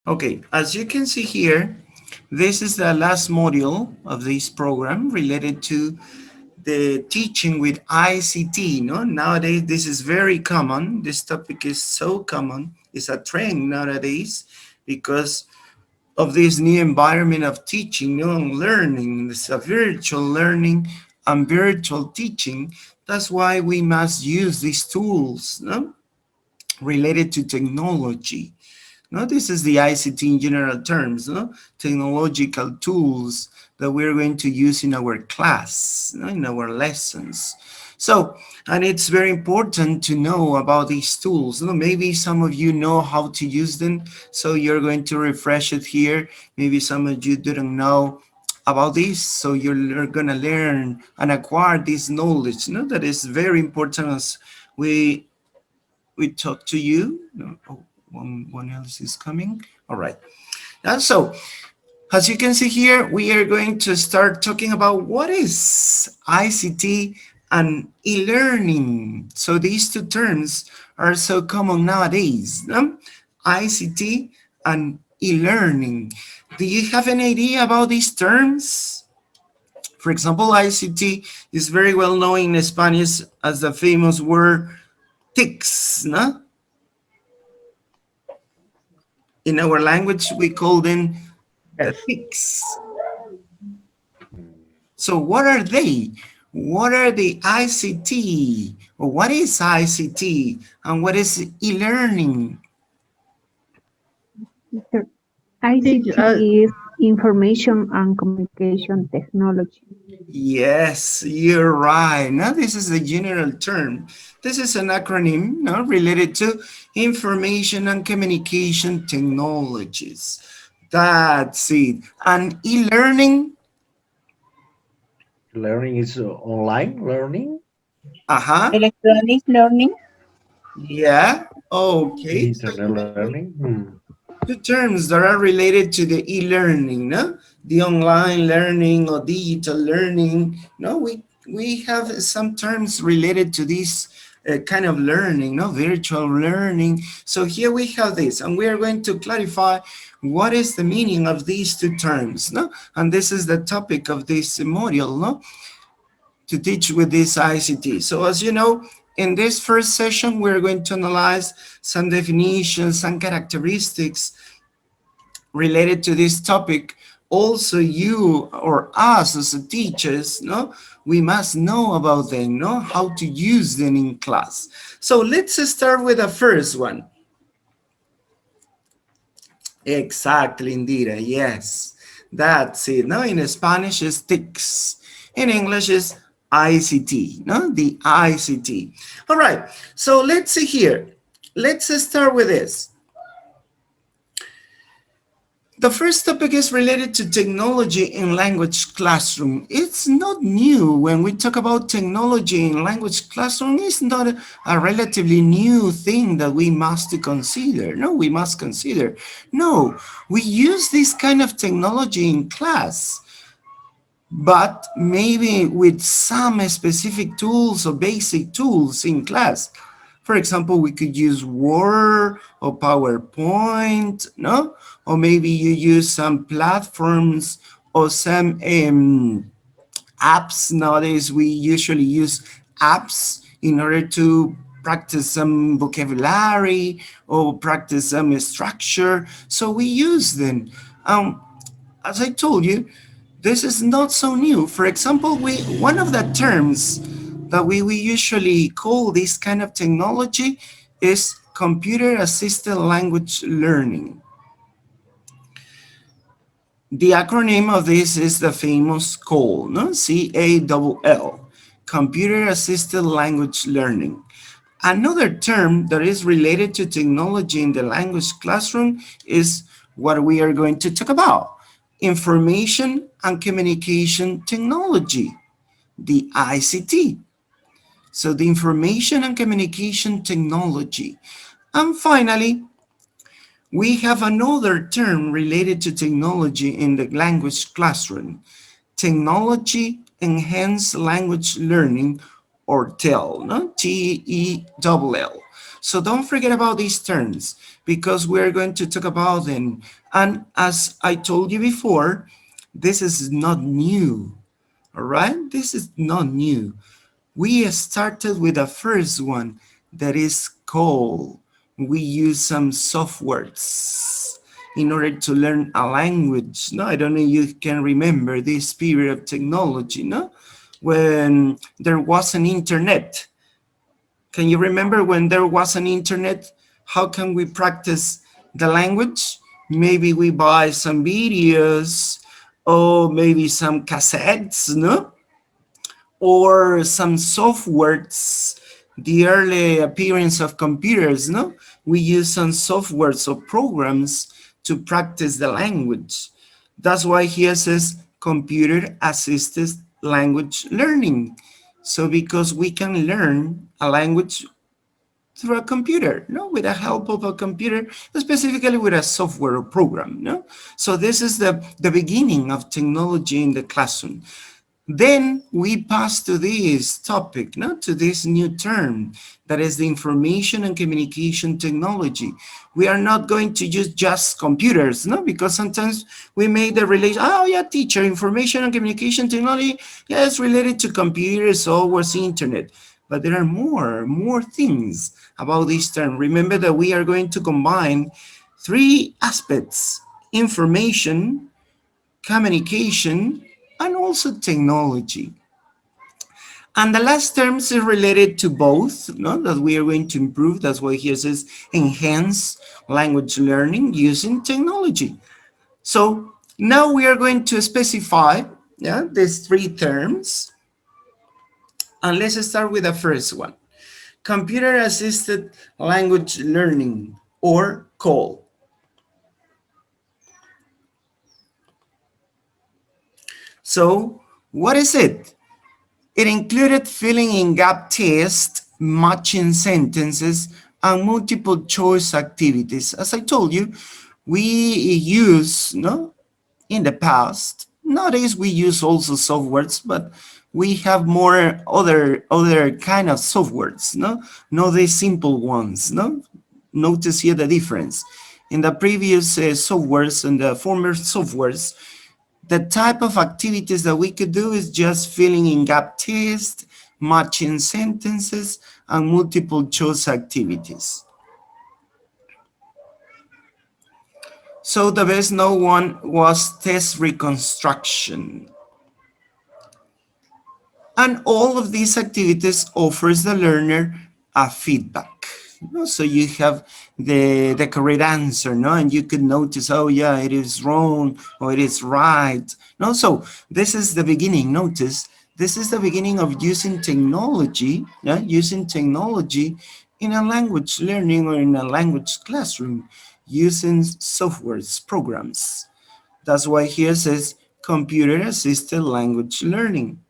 Okay, as you can see here, this is the last module of this program related to the teaching with ICT. No, nowadays this is very common. This topic is so common. It's a trend nowadays because of this new environment of teaching, learning. It's a virtual learning and virtual teaching. That's why we must use these tools, no, related to technology. No, this is the ICT in general terms, no? Technological tools that we're going to use in our class, no? In our lessons. So, and it's very important to know about these tools. No? Maybe some of you know how to use them, so you're going to refresh it here. Maybe some of you didn't know about this, so you're going to learn and acquire this knowledge. No? That is very important as we we talk to you. No, oh, one else is coming. All right. And so, as you can see here, we are going to start talking about what is ICT and e-learning. So these two terms are so common nowadays, no? ICT and e-learning. Do you have any idea about these terms? For example, ICT is very well known in Spanish as the famous word TICs, no? In our language, we call them the Yes. TICs. So what are they? What are the ICT? Or what is ICT? And what is e-learning? Teacher, Teach, ICT is information and communication technology. Yes, you're right. Now this is the general term. This is an acronym, no, related to information and communication technologies. That's it. And e-learning, learning is online learning, uh-huh, Electronic learning. yeah, okay. So internet learning. two terms that are related to the e-learning, no? The online learning or digital learning. No, we have some terms related to this kind of learning, no? Virtual learning. So here we have this, and we are going to clarify what is the meaning of these two terms, no? And this is the topic of this module, no? To teach with this ICT. So as you know, in this first session, we're going to analyze some definitions, some characteristics related to this topic. Also, you or us as a teachers, no, we must know about them, no, how to use them in class. So let's start with the first one. Exactly, Indira, yes, that's it. No, in Spanish is TICS, in English is ICT, no, the ICT. All right, so let's see here. Let's start with this. The first topic is related to technology in language classroom. It's not new when we talk about technology in language classroom. It's not a relatively new thing that we must consider. No, we must consider. No, we use this kind of technology in class, but maybe with some specific tools or basic tools in class. For example, we could use Word or PowerPoint, no? Or maybe you use some platforms or some apps. Nowadays, we usually use apps in order to practice some vocabulary or practice some structure. So we use them. As I told you, this is not so new. For example, one of the terms that we usually call this kind of technology is computer assisted language learning. The acronym of this is the famous CALL, no? CALL, computer assisted language learning. Another term that is related to technology in the language classroom is what we are going to talk about, information and communication technology, the ICT. So the information and communication technology. And finally, we have another term related to technology in the language classroom, technology enhanced language learning, or tell, no? Tell. So don't forget about these terms because we're going to talk about them. And as I told you before, this is not new, all right? This is not new. We started with the first one that is called. We use some softwares in order to learn a language. No, I don't know if you can remember this period of technology, no? When there was an internet. Can you remember when there was an internet? How can we practice the language? Maybe we buy some videos or maybe some cassettes, no? Or some softwares, the early appearance of computers, no? We use some softwares or programs to practice the language. That's why here says computer assisted language learning. So because we can learn a language through a computer, no, with the help of a computer, specifically with a software or program, no. So this is the beginning of technology in the classroom. Then we pass to this topic, not to this new term, that is the information and communication technology. We are not going to use just computers, no, because sometimes we make the relation, oh yeah, teacher, information and communication technology, yeah, it's related to computers, software, internet. But there are more things about this term. Remember that we are going to combine three aspects: information, communication, and also technology. And the last terms is related to both, no? That we are going to improve. That's why here says enhance language learning using technology. So now we are going to specify, yeah, these three terms. And let's start with the first one. Computer assisted language learning, or CALL. So what is it? It included filling in gap tests, matching sentences, and multiple choice activities. As I told you, we use, no, in the past. Nowadays we use also softwares, but we have more other kind of softwares, no? Not the simple ones, no? Notice here the difference. In the previous softwares and the former softwares, the type of activities that we could do is just filling in gap tests, matching sentences, and multiple choice activities. So the best known one was test reconstruction. And all of these activities offers the learner a feedback. So you have the correct answer, no? And you could notice, oh yeah, it is wrong or it is right. No, so this is the beginning. Notice this is the beginning of using technology, yeah? Using technology in a language learning or in a language classroom, using softwares, programs. That's why here says computer assisted language learning.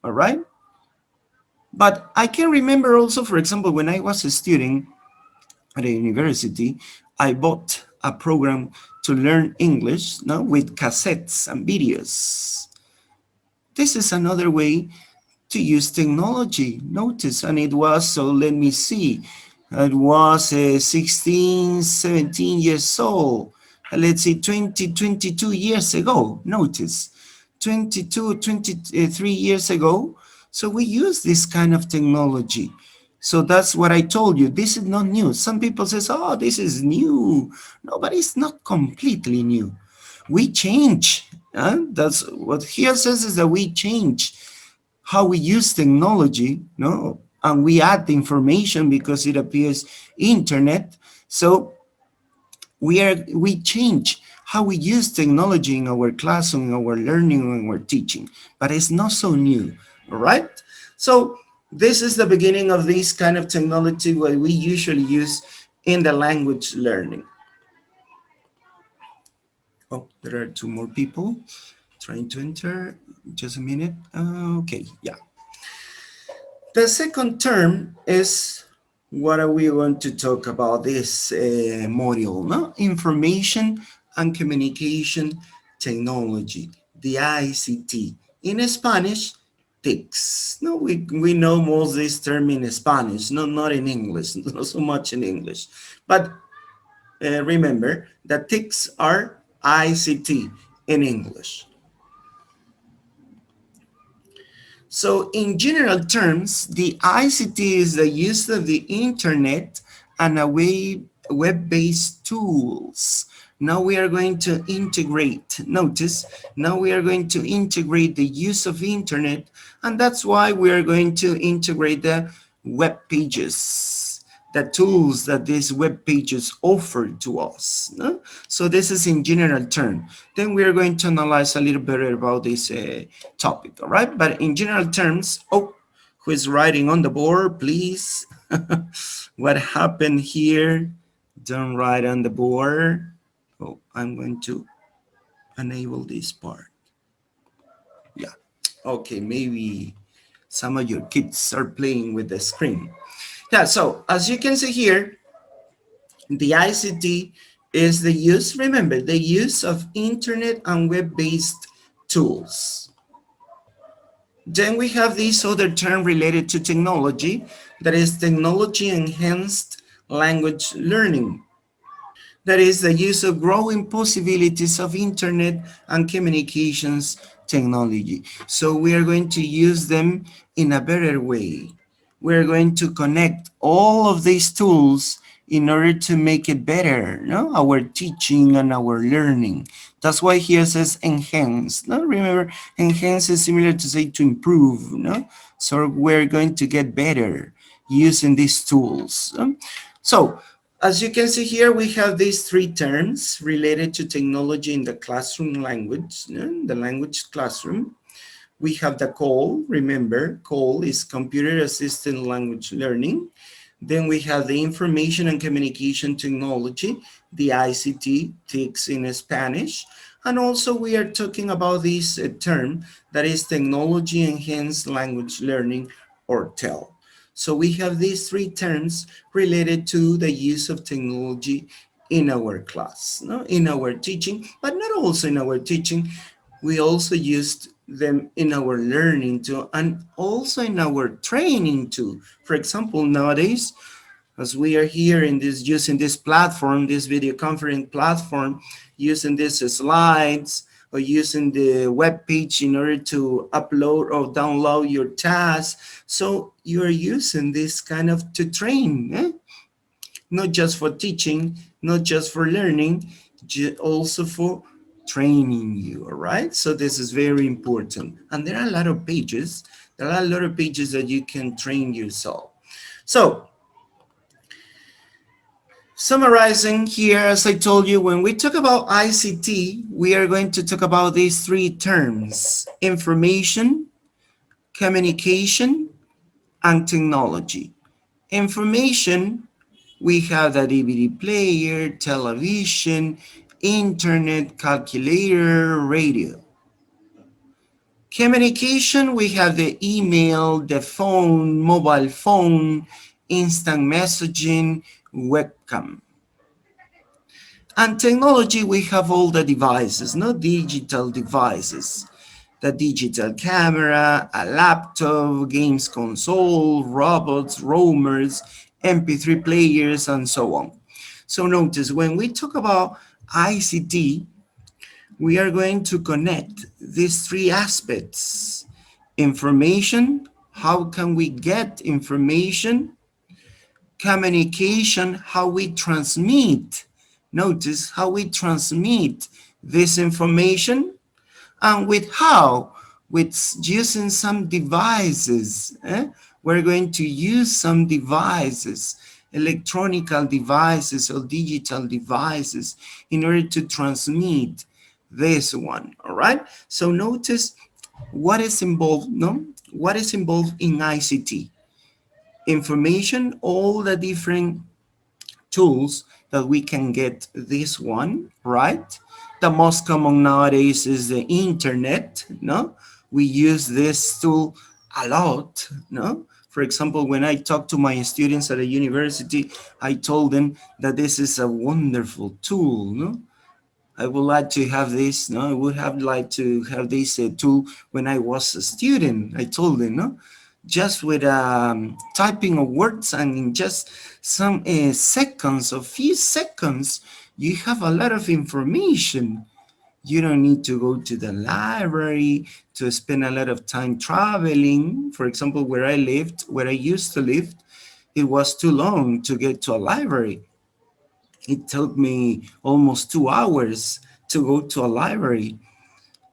All right. But I can remember also, for example, when I was a student at a university, I bought a program to learn English, no, with cassettes and videos. This is another way to use technology. Notice, and it was, so let me see, it was 16, 17 years old. Let's say 20, 22 years ago. Notice, 22, 23 years ago. So we use this kind of technology. So that's what I told you. This is not new. Some people say, oh, this is new. No, but it's not completely new. We change. That's what here says, is that we change how we use technology, no? And we add the information because it appears internet. So we change how we use technology in our classroom, in our learning, in our teaching, but it's not so new, all right? So this is the beginning of this kind of technology what we usually use in the language learning. Oh, there are two more people trying to enter. Just a minute. Okay, yeah. The second term is what are we going to talk about this module, no? Information and Communication Technology, the ICT. In Spanish, TICs. No, we know most this term in Spanish, not in English, not so much in English. But remember that TICs are ICT in English. So in general terms, the ICT is the use of the internet and a web-based tools. Now we are going to integrate, notice, now we are going to integrate the use of internet, and that's why we are going to integrate the web pages, the tools that these web pages offer to us. No? So this is in general term. Then we are going to analyze a little bit about this topic, all right? But in general terms, oh, who is writing on the board, please? What happened here? Don't write on the board. Oh, I'm going to enable this part. Yeah, okay, maybe some of your kids are playing with the screen. Yeah, so as you can see here, the ICT is the use, remember, the use of internet and web-based tools. Then we have this other term related to technology, that is technology enhanced language learning. That is the use of growing possibilities of internet and communications technology. So we are going to use them in a better way. We're going to connect all of these tools in order to make it better, no? Our teaching and our learning. That's why here says enhance. No? Remember, enhance is similar to say to improve. No? So we're going to get better using these tools. So as you can see here, we have these three terms related to technology in the classroom language, the language classroom. We have the CALL, remember, CALL is Computer Assisted Language Learning. Then we have the Information and Communication Technology, the ICT, TICs in Spanish. And also we are talking about this term that is Technology Enhanced Language Learning, or TEL. So we have these three terms related to the use of technology in our class, no? In our teaching, but not also in our teaching. We also used them in our learning too, and also in our training too. For example, nowadays, as we are here in this, using this platform, this video conference platform, using these slides or using the web page in order to upload or download your tasks. So you are using this kind of to train, not just for teaching, not just for learning, also for training you, all right? So this is very important. And there are a lot of pages. There are a lot of pages that you can train yourself. So summarizing here, as I told you, when we talk about ICT, we are going to talk about these three terms: information, communication, and technology. Information, we have the DVD player, television, internet, calculator, radio. Communication, we have the email, the phone, mobile phone, instant messaging, webcam. And technology, we have all the devices, no digital devices. The digital camera, a laptop, games console, robots, roamers, MP3 players, and so on. So notice when we talk about ICT, we are going to connect these three aspects. Information, how can we get information? Communication, how we transmit. Notice how we transmit this information, and with how, with using some devices. We're going to use some devices, electronical devices or digital devices, in order to transmit this one. All right, so notice what is involved, no? What is involved in ICT? Information, all the different tools that we can get this one, right? The most common nowadays is the internet, no? We use this tool a lot, no? For example, when I talk to my students at a university, I told them that this is a wonderful tool, no? I would like to have this, no, I would have liked to have this tool when I was a student. I told them, no, just with typing of words and in just some seconds, or few seconds, you have a lot of information. You don't need to go to the library to spend a lot of time traveling. For example, where I lived, where I used to live, it was too long to get to a library. It took me almost 2 hours to go to a library.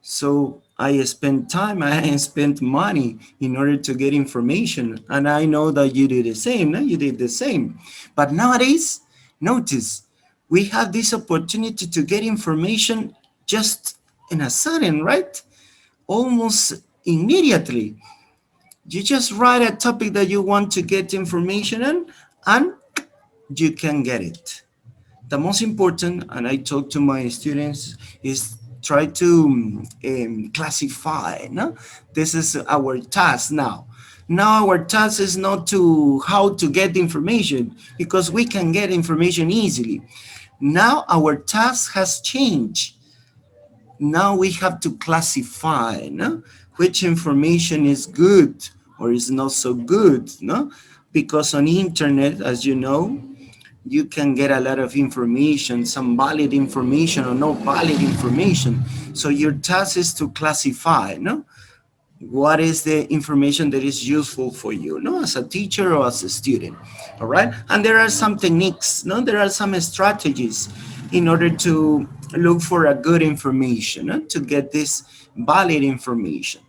So I spent time, I spent money in order to get information. And I know that you did the same, no? You did the same. But nowadays, notice, we have this opportunity to get information just in a sudden, right? Almost immediately. You just write a topic that you want to get information on, and you can get it. The most important, and I talk to my students, is try to classify. No, this is our task now. Now our task is not to how to get information, because we can get information easily. Now our task has changed. Now we have to classify, no, which information is good or is not so good, no, because on internet, as you know, you can get a lot of information, some valid information or no valid information. So your task is to classify, no, what is the information that is useful for you, no, as a teacher or as a student. All right, and there are some techniques, no, there are some strategies in order to look for a good information, no, to get this valid information.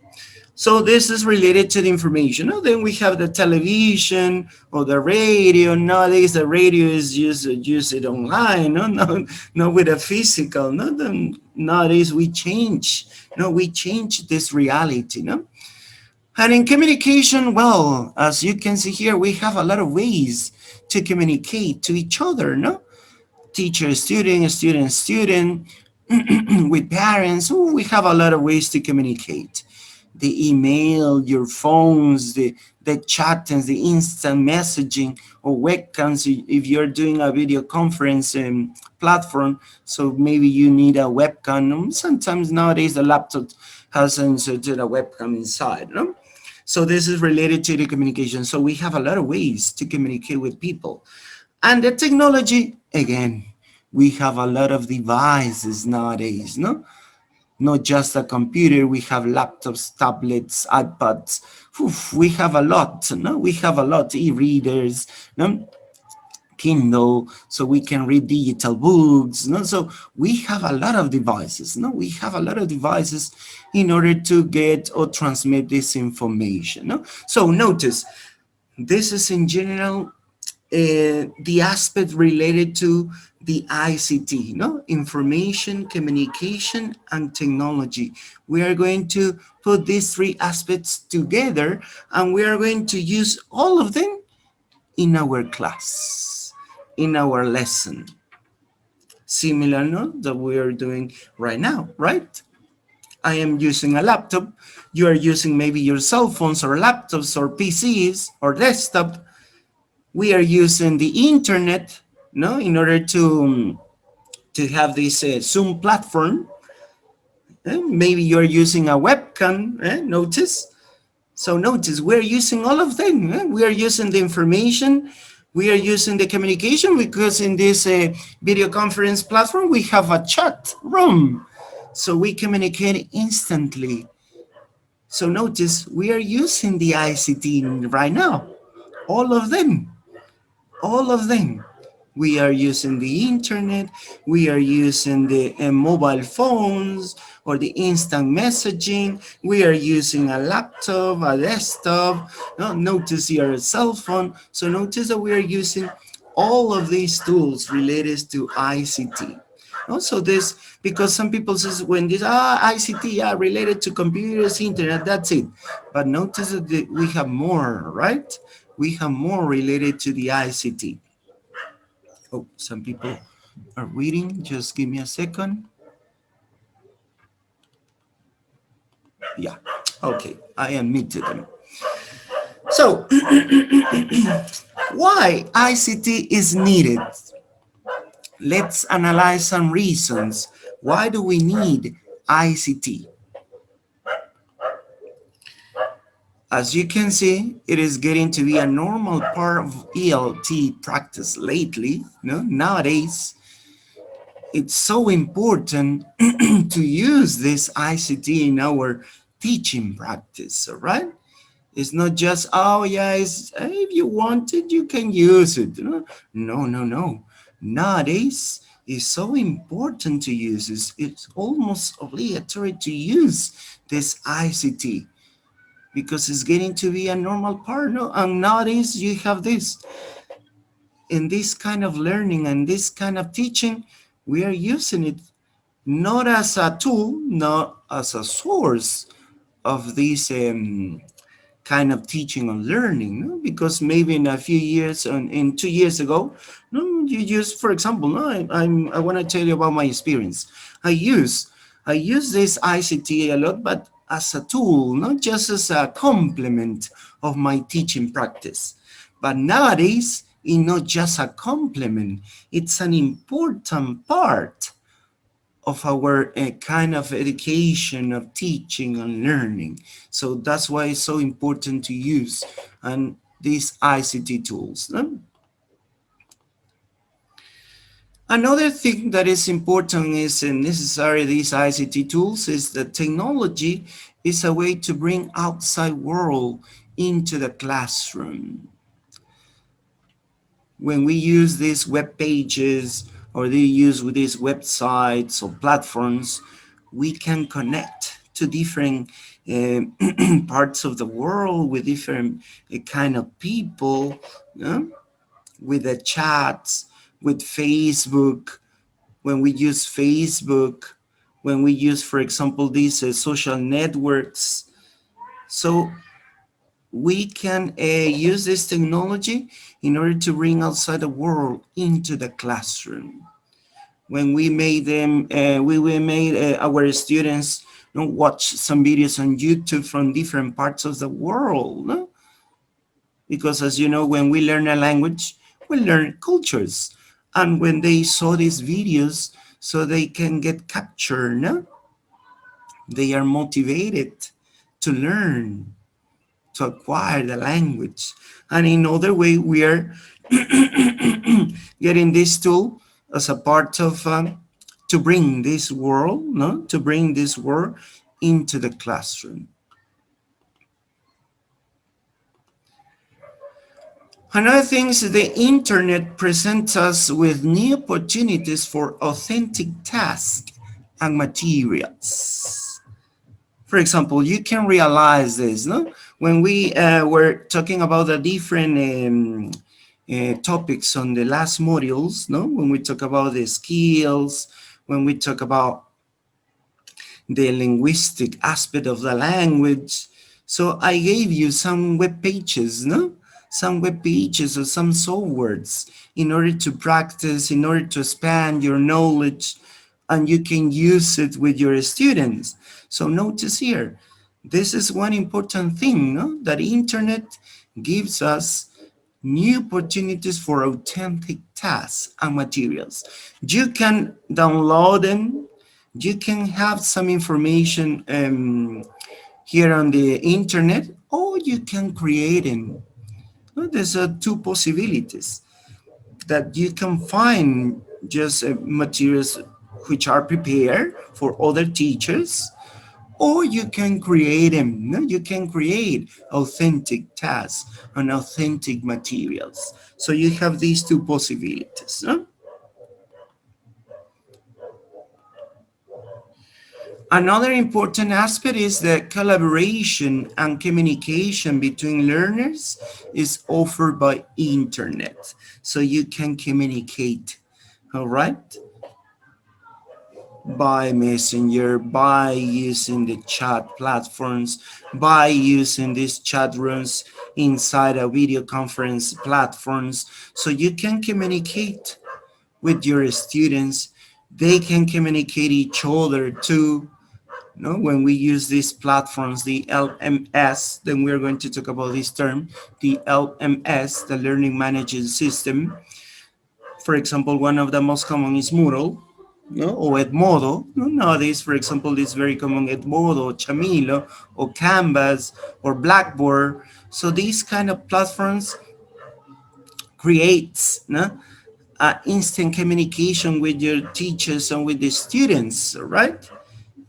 So this is related to the information. Oh, then we have the television or the radio. Nowadays, the radio is use it online. No, no, not with a physical. No, then nowadays we change. No, we change this reality. No, and in communication, well, as you can see here, we have a lot of ways to communicate to each other. No, teacher, student, student, student, with parents. Oh, we have a lot of ways to communicate. The email, your phones, the chat and the instant messaging or webcams if you're doing a video conference platform. So maybe you need a webcam. Sometimes nowadays the laptop has inserted a webcam inside. No? So this is related to the communication. So we have a lot of ways to communicate with people. And the technology, again, we have a lot of devices nowadays, no? Not just a computer, we have laptops, tablets, iPads. Oof, we have a lot, no? We have a lot, e-readers, no? Kindle, so we can read digital books, no? So we have a lot of devices, no? We have a lot of devices in order to get or transmit this information, no? So notice, this is in general the aspect related to the ICT, no? Information, communication, and technology. We are going to put these three aspects together, and we are going to use all of them in our class, in our lesson. Similar, no? That we are doing right now, right? I am using a laptop. You are using maybe your cell phones or laptops or PCs or desktop. We are using the internet, no, in order to have this Zoom platform. Maybe you're using a webcam. Notice. So notice we're using all of them. We are using the information. We are using the communication because in this video conference platform we have a chat room, so we communicate instantly. So notice we are using the ICT right now. All of them. All of them. We are using the internet, we are using the mobile phones or the instant messaging, we are using a laptop, a desktop, no, notice here a cell phone. So notice that we are using all of these tools related to ICT. Also this, because some people says when this ICT are related to computers, internet, that's it. But notice that we have more, right? We have more related to the ICT. Oh, some people are reading. Just give me a second. Yeah. Okay. I admitted them. So, why ICT is needed? Let's analyze some reasons Why do we need ICT? As you can see, it is getting to be a normal part of ELT practice lately. Nowadays, it's so important to use this ICT in our teaching practice, all right? It's not just, oh, yeah, if you want it, you can use it. No, no, no. Nowadays, it's so important to use this. It's almost obligatory to use this ICT because it's getting to be a normal part. No? And nowadays, you have this. In this kind of learning and this kind of teaching, we are using it not as a tool, not as a source of this kind of teaching or learning, no? Because maybe in a few years, in 2 years ago, no, you use, for example, no, I want to tell you about my experience. I use I use this ICT a lot, but as a tool, not just as a complement of my teaching practice. But nowadays, it's not just a complement; it's an important part of our kind of education of teaching and learning. So that's why it's so important to use and these ICT tools. No? Another thing that is important is necessary these ICT tools is that technology is a way to bring outside world into the classroom. When we use these web pages or they use with these websites or platforms, we can connect to different parts of the world with different kind of people, with the chats, with Facebook. When we use Facebook, when we use, for example, these social networks. So we can use this technology in order to bring outside the world into the classroom. When we made them, we made our students watch some videos on YouTube from different parts of the world. No? Because as you know, when we learn a language, we learn cultures. And when they saw these videos, so they can get captured, no? They are motivated to learn, to acquire the language. And in other way, we are getting this tool as a part of to bring this world, no, to bring this world into the classroom. Another thing is the internet presents us with new opportunities for authentic tasks and materials. For example, you can realize this, no? When we were talking about the different topics on the last modules, no? When we talk about the skills, when we talk about the linguistic aspect of the language. So I gave you some web pages, no? Some web pages or some softwares in order to practice, in order to expand your knowledge, and you can use it with your students. So notice here, this is one important thing, no? That internet gives us new opportunities for authentic tasks and materials. You can download them. You can have some information here on the internet, or you can create them. Well, there's two possibilities that you can find just materials which are prepared for other teachers, or you can create them. No? You can create authentic tasks and authentic materials. So you have these two possibilities. No? Another important aspect is that collaboration and communication between learners is offered by internet. So you can communicate, all right? By messenger, by using the chat platforms, by using these chat rooms inside a video conference platforms. So you can communicate with your students. They can communicate each other too. No, when we use these platforms, the LMS, then we're going to talk about this term, the LMS, the Learning Management System. For example, one of the most common is Moodle. no? Or Edmodo. No? Nowadays, for example, it's very common Edmodo, Chamilo, or Canvas, or Blackboard. So these kind of platforms creates, no? Instant communication with your teachers and with the students, right?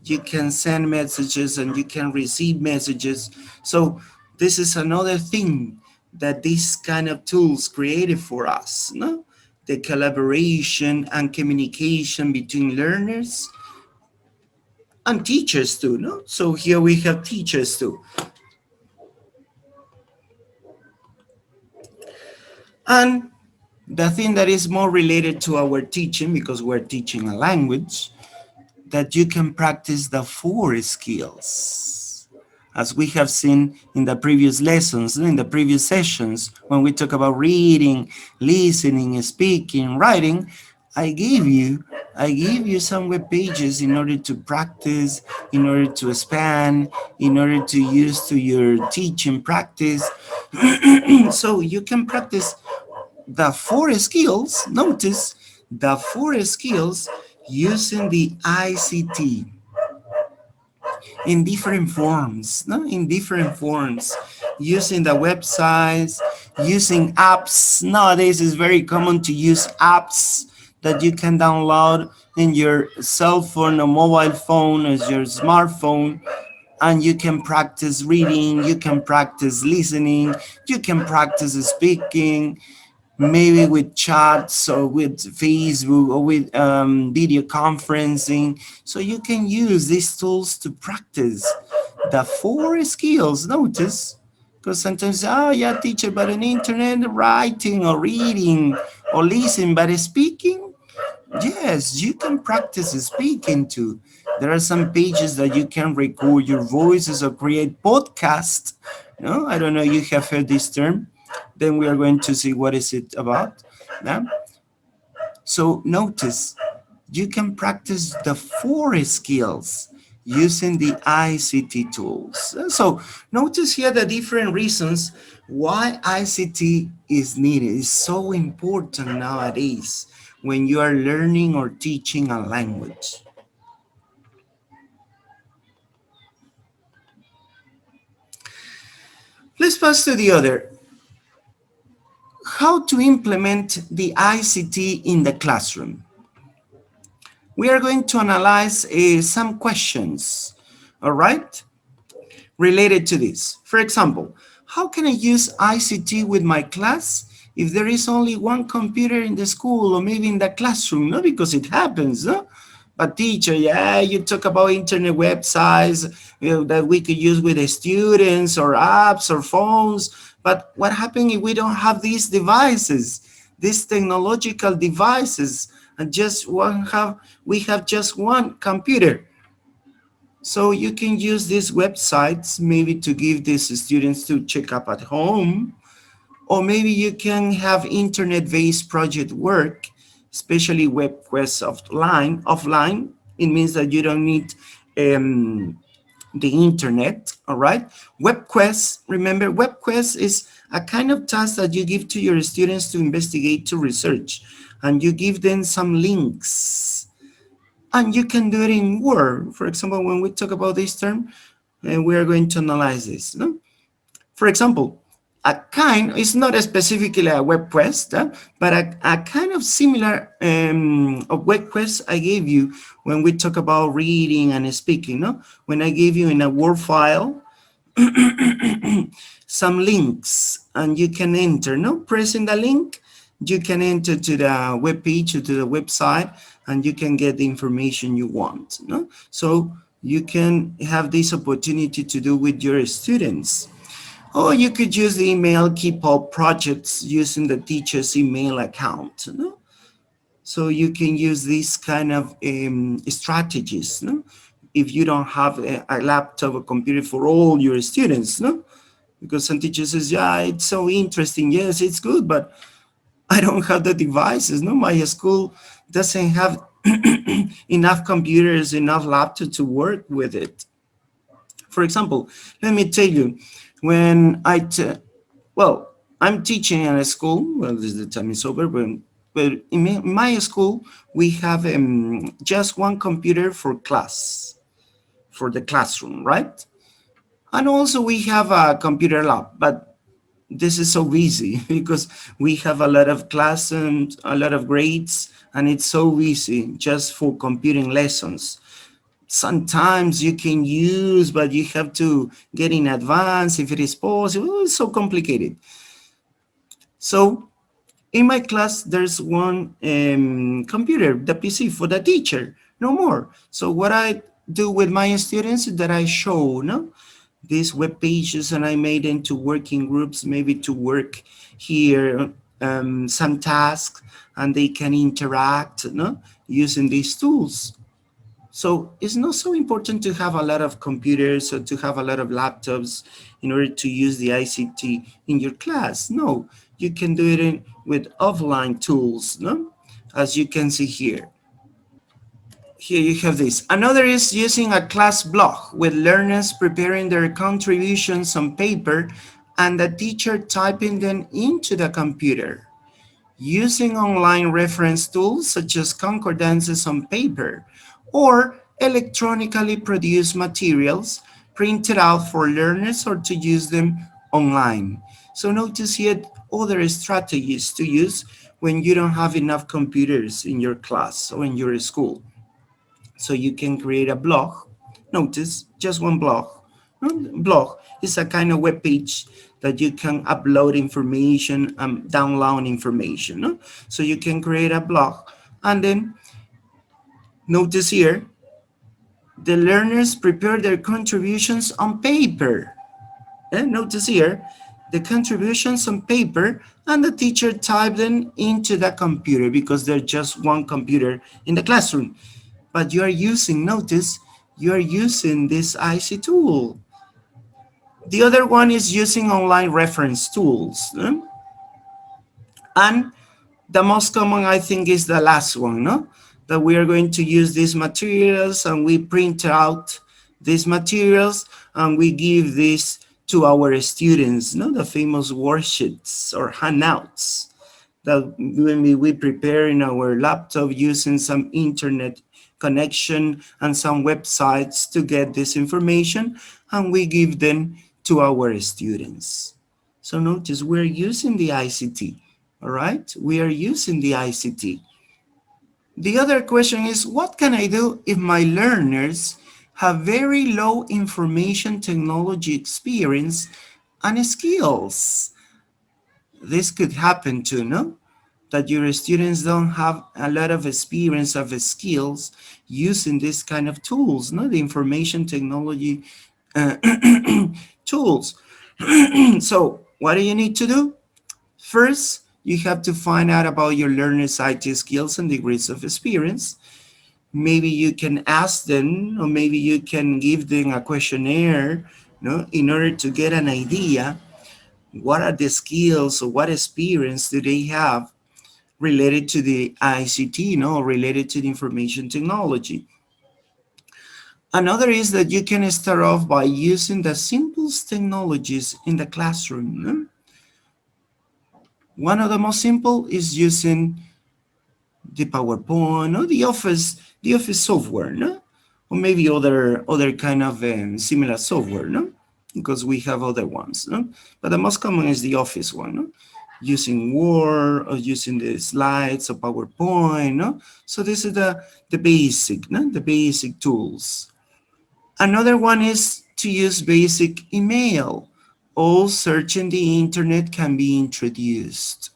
You can send messages and you can receive messages. So this is another thing that these kind of tools created for us, no? The collaboration and communication between learners and teachers too, no? So here we have teachers too. And the thing that is more related to our teaching, because we're teaching a language, that you can practice the four skills. As we have seen in the previous lessons, in the previous sessions, when we talk about reading, listening, speaking, writing, I gave you I gave you some web pages in order to practice, in order to expand, in order to use to your teaching practice. So you can practice the four skills. Notice the four skills using the ICT in different forms, no? In different forms, using the websites, using apps. Nowadays, it's very common to use apps that you can download in your cell phone or mobile phone or your smartphone, and you can practice reading, you can practice listening, you can practice speaking, maybe with chats or with Facebook or with video conferencing. So you can use these tools to practice the four skills. Notice, because sometimes, oh yeah, teacher, but on internet, writing or reading or listening, but speaking, yes, you can practice speaking too. There are some pages that you can record your voices or create podcasts. No, I don't know. You have heard this term. Then we are going to see what is it about. Yeah? So notice you can practice the four skills using the ICT tools. So notice here the different reasons why ICT is needed. It's so important nowadays when you are learning or teaching a language. Let's pass to the other. How to implement the ICT in the classroom. We are going to analyze some questions, all right, related to this. For example, how can I use ICT with my class if there is only one computer in the school or maybe in the classroom? No, because it happens, no? But teacher, yeah, you talk about internet websites, that we could use with the students or apps or phones. But what happens if we don't have these devices, these technological devices, and just one have we have just one computer? So you can use these websites maybe to give these students to check up at home, or maybe you can have internet-based project work, especially web quests offline. It means that you don't need the internet, all right? Web quests, remember, web quests is a kind of task that you give to your students to investigate, to research, and you give them some links. And you can do it in Word. For example, when we talk about this term, we are going to analyze this. No? For example, a kind, it's not specifically a web quest, but a kind of similar of web quest I gave you when we talk about reading and speaking. No? When I gave you in a Word file some links and you can enter, no? Pressing the link, you can enter to the web page or to the website and you can get the information you want, no? So you can have this opportunity to do with your students. Or you could use the email keep all projects using the teacher's email account, no? So you can use these kind of strategies, no? If you don't have a laptop or computer for all your students, no? Because some teachers says, yeah, it's so interesting. Yes, it's good, but I don't have the devices. No, my school doesn't have enough computers, enough laptops to work with it. For example, let me tell you, when well, I'm teaching in a school. Well, this the time is over, but But in my school, we have just one computer for class, for the classroom, right? And also we have a computer lab, but this is so easy because we have a lot of class and a lot of grades, and it's so easy just for computing lessons. Sometimes you can use, but you have to get in advance if it is possible. It's so complicated. So in my class, there's one computer, the PC for the teacher, no more. So what I do with my students is that I show, no, these web pages, and I made into working groups, maybe to work here some tasks, and they can interact, no, using these tools. So it's not so important to have a lot of computers or to have a lot of laptops in order to use the ICT in your class. No, you can do it with offline tools, no? As you can see here. Here you have this. Another is using a class blog with learners preparing their contributions on paper and the teacher typing them into the computer. Using online reference tools such as concordances on paper or electronically produced materials printed out for learners or to use them online. So notice here other strategies to use when you don't have enough computers in your class or in your school. So you can create a blog. Notice just one blog. Blog is a kind of web page that you can upload information and download information. No? So you can create a blog, and then notice here the learners prepare their contributions on paper. Notice here the contributions on paper, and the teacher type them into the computer because there's just one computer in the classroom. But you are using, notice, you are using this IC tool. The other one is using online reference tools. And the most common, I think, is the last one, no? That we are going to use these materials and we print out these materials and we give this to our students, no? The famous worksheets or handouts that when we prepare in our laptop using some internet connection and some websites to get this information, and we give them to our students. So notice we're using the ICT, all right? We are using the ICT. The other question is, what can I do if my learners have very low information technology experience and skills? This could happen too, no? That your students don't have a lot of experience of skills using this kind of tools, no? The information technology uh, tools. So what do you need to do? First, you have to find out about your learners' IT skills and degrees of experience. Maybe you can ask them, or maybe you can give them a questionnaire, no, in order to get an idea what are the skills or what experience do they have related to the ICT, related to the information technology. Another is that you can start off by using the simplest technologies in the classroom. No? One of the most simple is using the PowerPoint or the Office software, no? Or maybe other kind of similar software, no? Because we have other ones, no? But the most common is the Office one, no? Using Word or using the slides or PowerPoint, no? So this is the basic, no? The basic tools. Another one is to use basic email. All search in the internet can be introduced.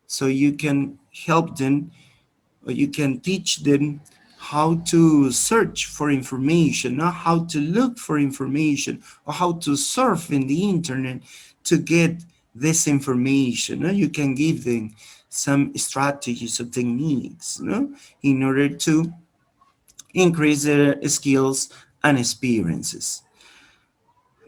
So you can help them or you can teach them how to search for information, or how to look for information, or how to surf in the internet to get this information. You can give them some strategies or techniques, in order to increase their skills and experiences.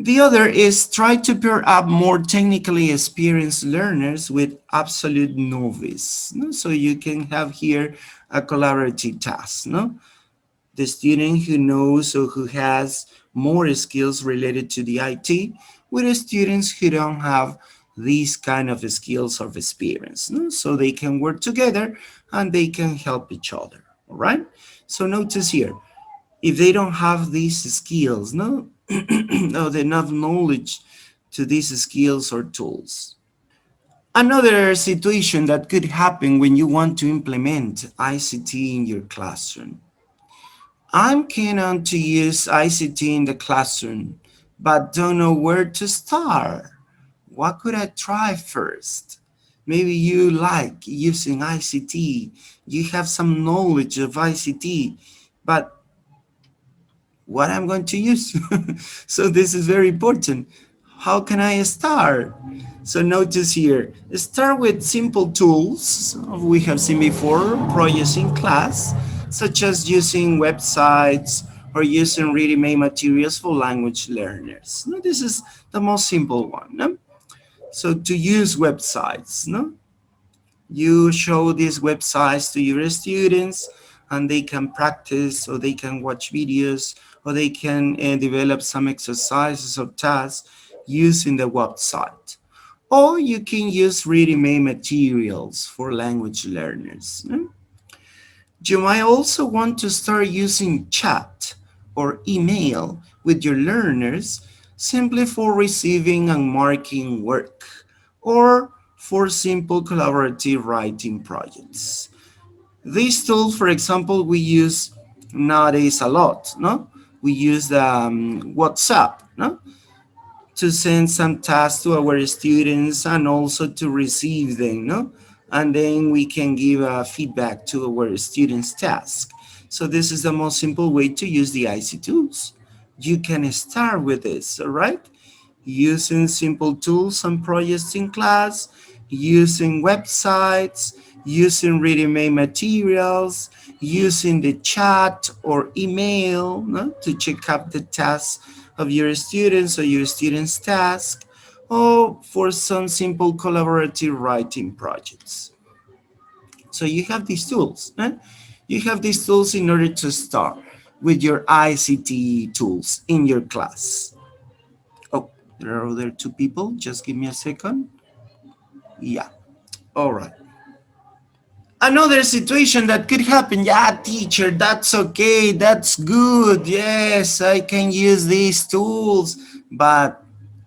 The other is try to pair up more technically experienced learners with absolute novice. No? So you can have here a collaborative task. No? The student who knows or who has more skills related to the IT with students who don't have these kind of skills of experience, no? So they can work together and they can help each other. All right. So notice here, if they don't have these skills, no, or enough knowledge to these skills or tools. Another situation that could happen when you want to implement ICT in your classroom. I'm keen on to use ICT in the classroom, but don't know where to start. What could I try first? Maybe you like using ICT, you have some knowledge of ICT, but what I'm going to use. So this is very important. How can I start? So notice here, start with simple tools we have seen before, projects in class, such as using websites or using ready-made materials for language learners. No, this is the most simple one. No? So to use websites, no? You show these websites to your students and they can practice or they can watch videos or they can develop some exercises or tasks using the website. Or you can use ready-made materials for language learners. You might also want to start using chat or email with your learners simply for receiving and marking work or for simple collaborative writing projects. This tool, for example, we use nowadays a lot, no? We use the WhatsApp, no? To send some tasks to our students and also to receive them, no? And then we can give feedback to our students' task. So this is the most simple way to use the IC tools. You can start with this, all right? Using simple tools and projects in class, using websites, using ready-made materials, using the chat or email, no, to check up the tasks of your students or your students' task, or for some simple collaborative writing projects. So you have these tools. You have these tools in order to start with your ICT tools in your class. Oh, there are other two people. Just give me a second. Yeah. All right. Another situation that could happen. Yeah, teacher, that's okay. That's good. Yes, I can use these tools, but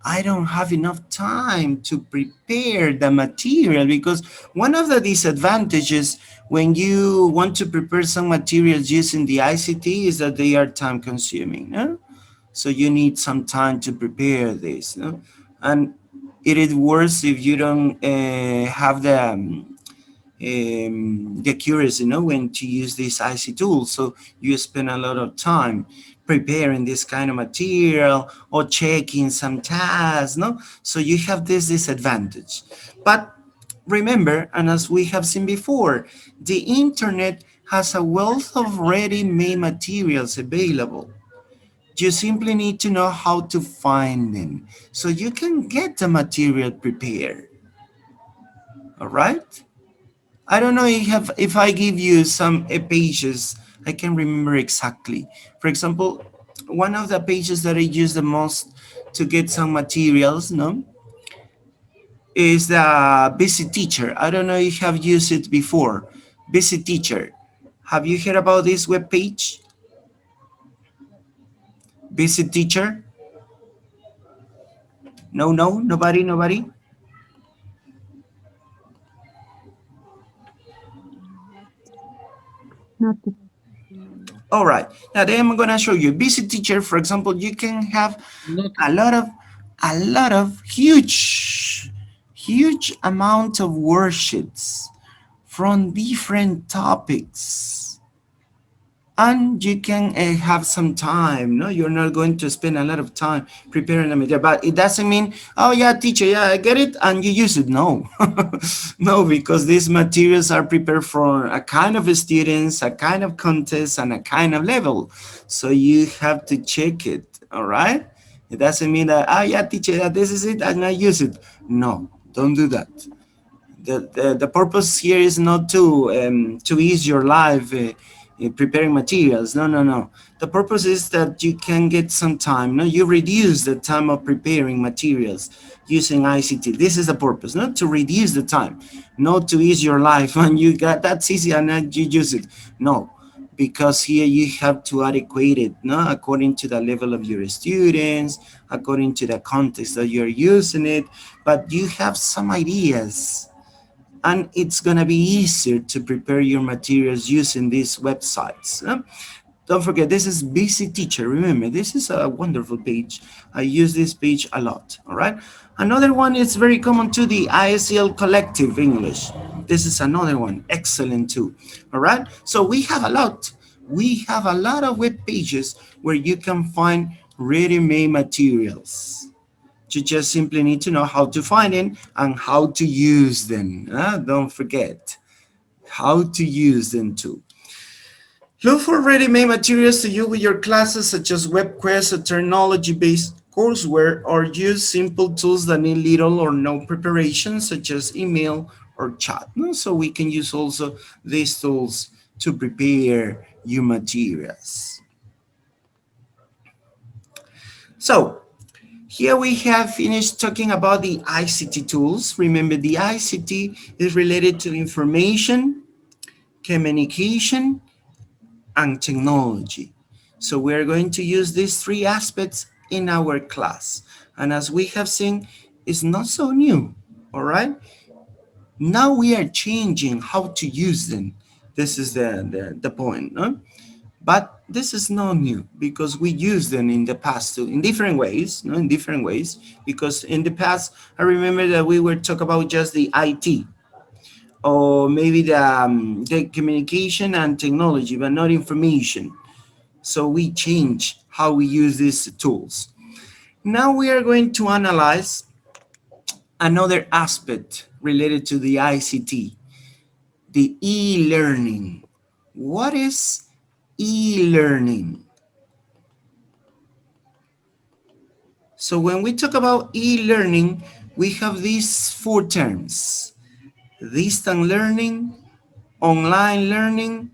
I don't have enough time to prepare the material because one of the disadvantages when you want to prepare some materials using the ICT is that they are time consuming. No? So you need some time to prepare this. No? And it is worse if you don't have the curiosity, when to use these IC tools. So you spend a lot of time preparing this kind of material or checking some tasks, no? So you have this disadvantage. But remember, and as we have seen before, the internet has a wealth of ready-made materials available. You simply need to know how to find them so you can get the material prepared. All right? I don't know if I give you some pages, I can remember exactly. For example, one of the pages that I use the most to get some materials, no, is the Busy Teacher. I don't know if you have used it before. Busy Teacher. Have you heard about this web page? Busy Teacher? No, no, nobody, nobody. Not All right. Now then I'm gonna show you. Busy Teacher, for example, you can have Not a lot of huge amount of worksheets from different topics, and you can have some time. No, you're not going to spend a lot of time preparing the material, but it doesn't mean, oh yeah, teacher, yeah, I get it, and you use it. No. No, because these materials are prepared for a kind of students, a kind of contest, and a kind of level, so you have to check it. All right. It doesn't mean that, oh yeah, teacher, yeah, this is it and I use it. No, don't do that. The purpose here is not to ease your life preparing materials. No, no, no. The purpose is that you can get some time. No, you reduce the time of preparing materials using ICT. This is the purpose, not to reduce the time, not to ease your life and you got that's easy and then you use it. No, because here you have to adequate it, no, according to the level of your students, according to the context that you're using it. But you have some ideas and it's going to be easier to prepare your materials using these websites. Don't forget, this is Busy Teacher. Remember, this is a wonderful page. I use this page a lot, all right? Another one is very common to the ISL Collective English. This is another one, excellent too, all right? So we have a lot. We have a lot of web pages where you can find ready-made materials. You just simply need to know how to find them and how to use them. Don't forget how to use them too. Look for ready-made materials to use with your classes such as web quests or technology-based courseware, or use simple tools that need little or no preparation such as email or chat. So we can use also these tools to prepare your materials. So here we have finished talking about the ICT tools. Remember, the ICT is related to information, communication, and technology. So we're going to use these three aspects in our class. And as we have seen, it's not so new, all right? Now we are changing how to use them. This is the point, no? But this is not new because we used them in the past too, in different ways, no? In different ways, because in the past, I remember that we were talking about just the IT, or maybe the communication and technology, but not information. So we change how we use these tools. Now we are going to analyze another aspect related to the ICT, the e-learning. What is e-learning? So when we talk about e-learning, we have these four terms: distant learning, online learning,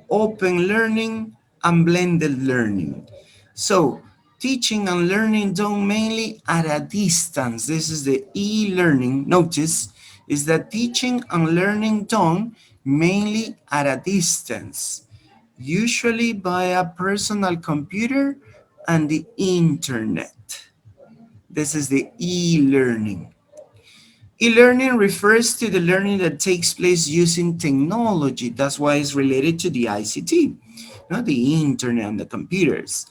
open learning, and blended learning. So teaching and learning done mainly at a distance. This is the e-learning. Notice is that teaching and learning done mainly at a distance, usually by a personal computer and the internet. This is the e-learning. E-learning refers to the learning that takes place using technology. That's why it's related to the ICT, not the internet and the computers.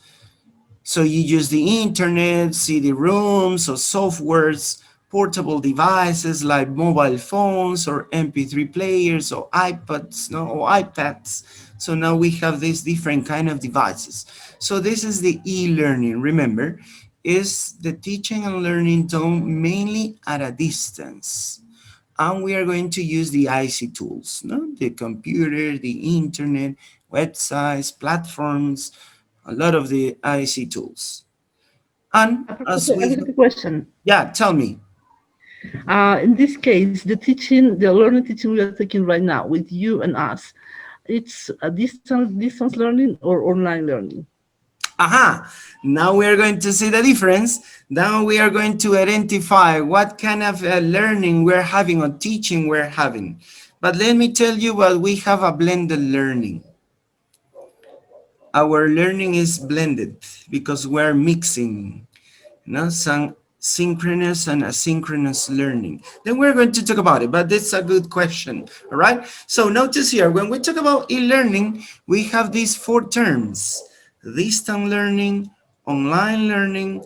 So you use the internet, CD-ROMs or softwares, portable devices like mobile phones or MP3 players or iPads, no, or iPads. So now we have these different kind of devices. So this is the e-learning. Remember, is the teaching and learning done mainly at a distance. And we are going to use the IC tools, no? The computer, the internet, websites, platforms, a lot of the IC tools. And as Professor, I we, have a question. yeah, tell me. In this case, the learning teaching we are taking right now with you and us, it's a distance learning or online learning. Aha, now we are going to see the difference. Now we are going to identify what kind of learning we're having or teaching we're having. But let me tell you what, we have a blended learning. Our learning is blended because we're mixing, some synchronous and asynchronous learning. Then we're going to talk about it, but that's a good question, all right? So notice here, when we talk about e-learning, we have these four terms: distant learning, online learning,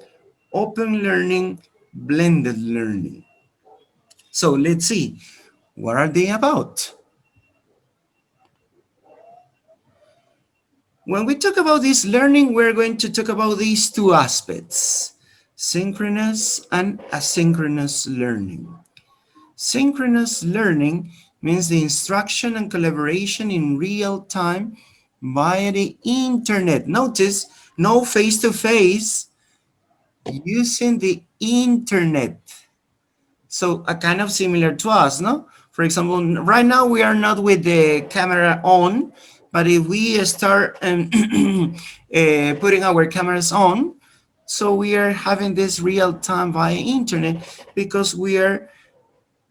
open learning, blended learning. So let's see, what are they about? When we talk about this learning, we're going to talk about these two aspects: synchronous and asynchronous learning. Synchronous learning means the instruction and collaboration in real time via the internet. Notice, no face-to-face, using the internet. So a kind of similar to us, no? For example, right now we are not with the camera on, But if we start putting our cameras on, so we are having this real time via internet because we are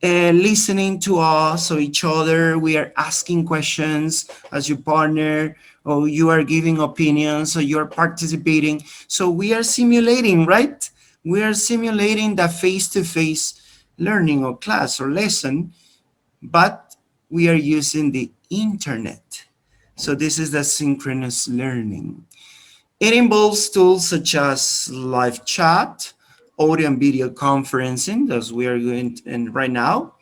listening to us or each other. We are asking questions as your partner, or you are giving opinions, or you're participating. So we are simulating, right? We are simulating the face to face learning or class or lesson, but we are using the internet. So this is the synchronous learning. It involves tools such as live chat, audio and video conferencing, as we are doing right now,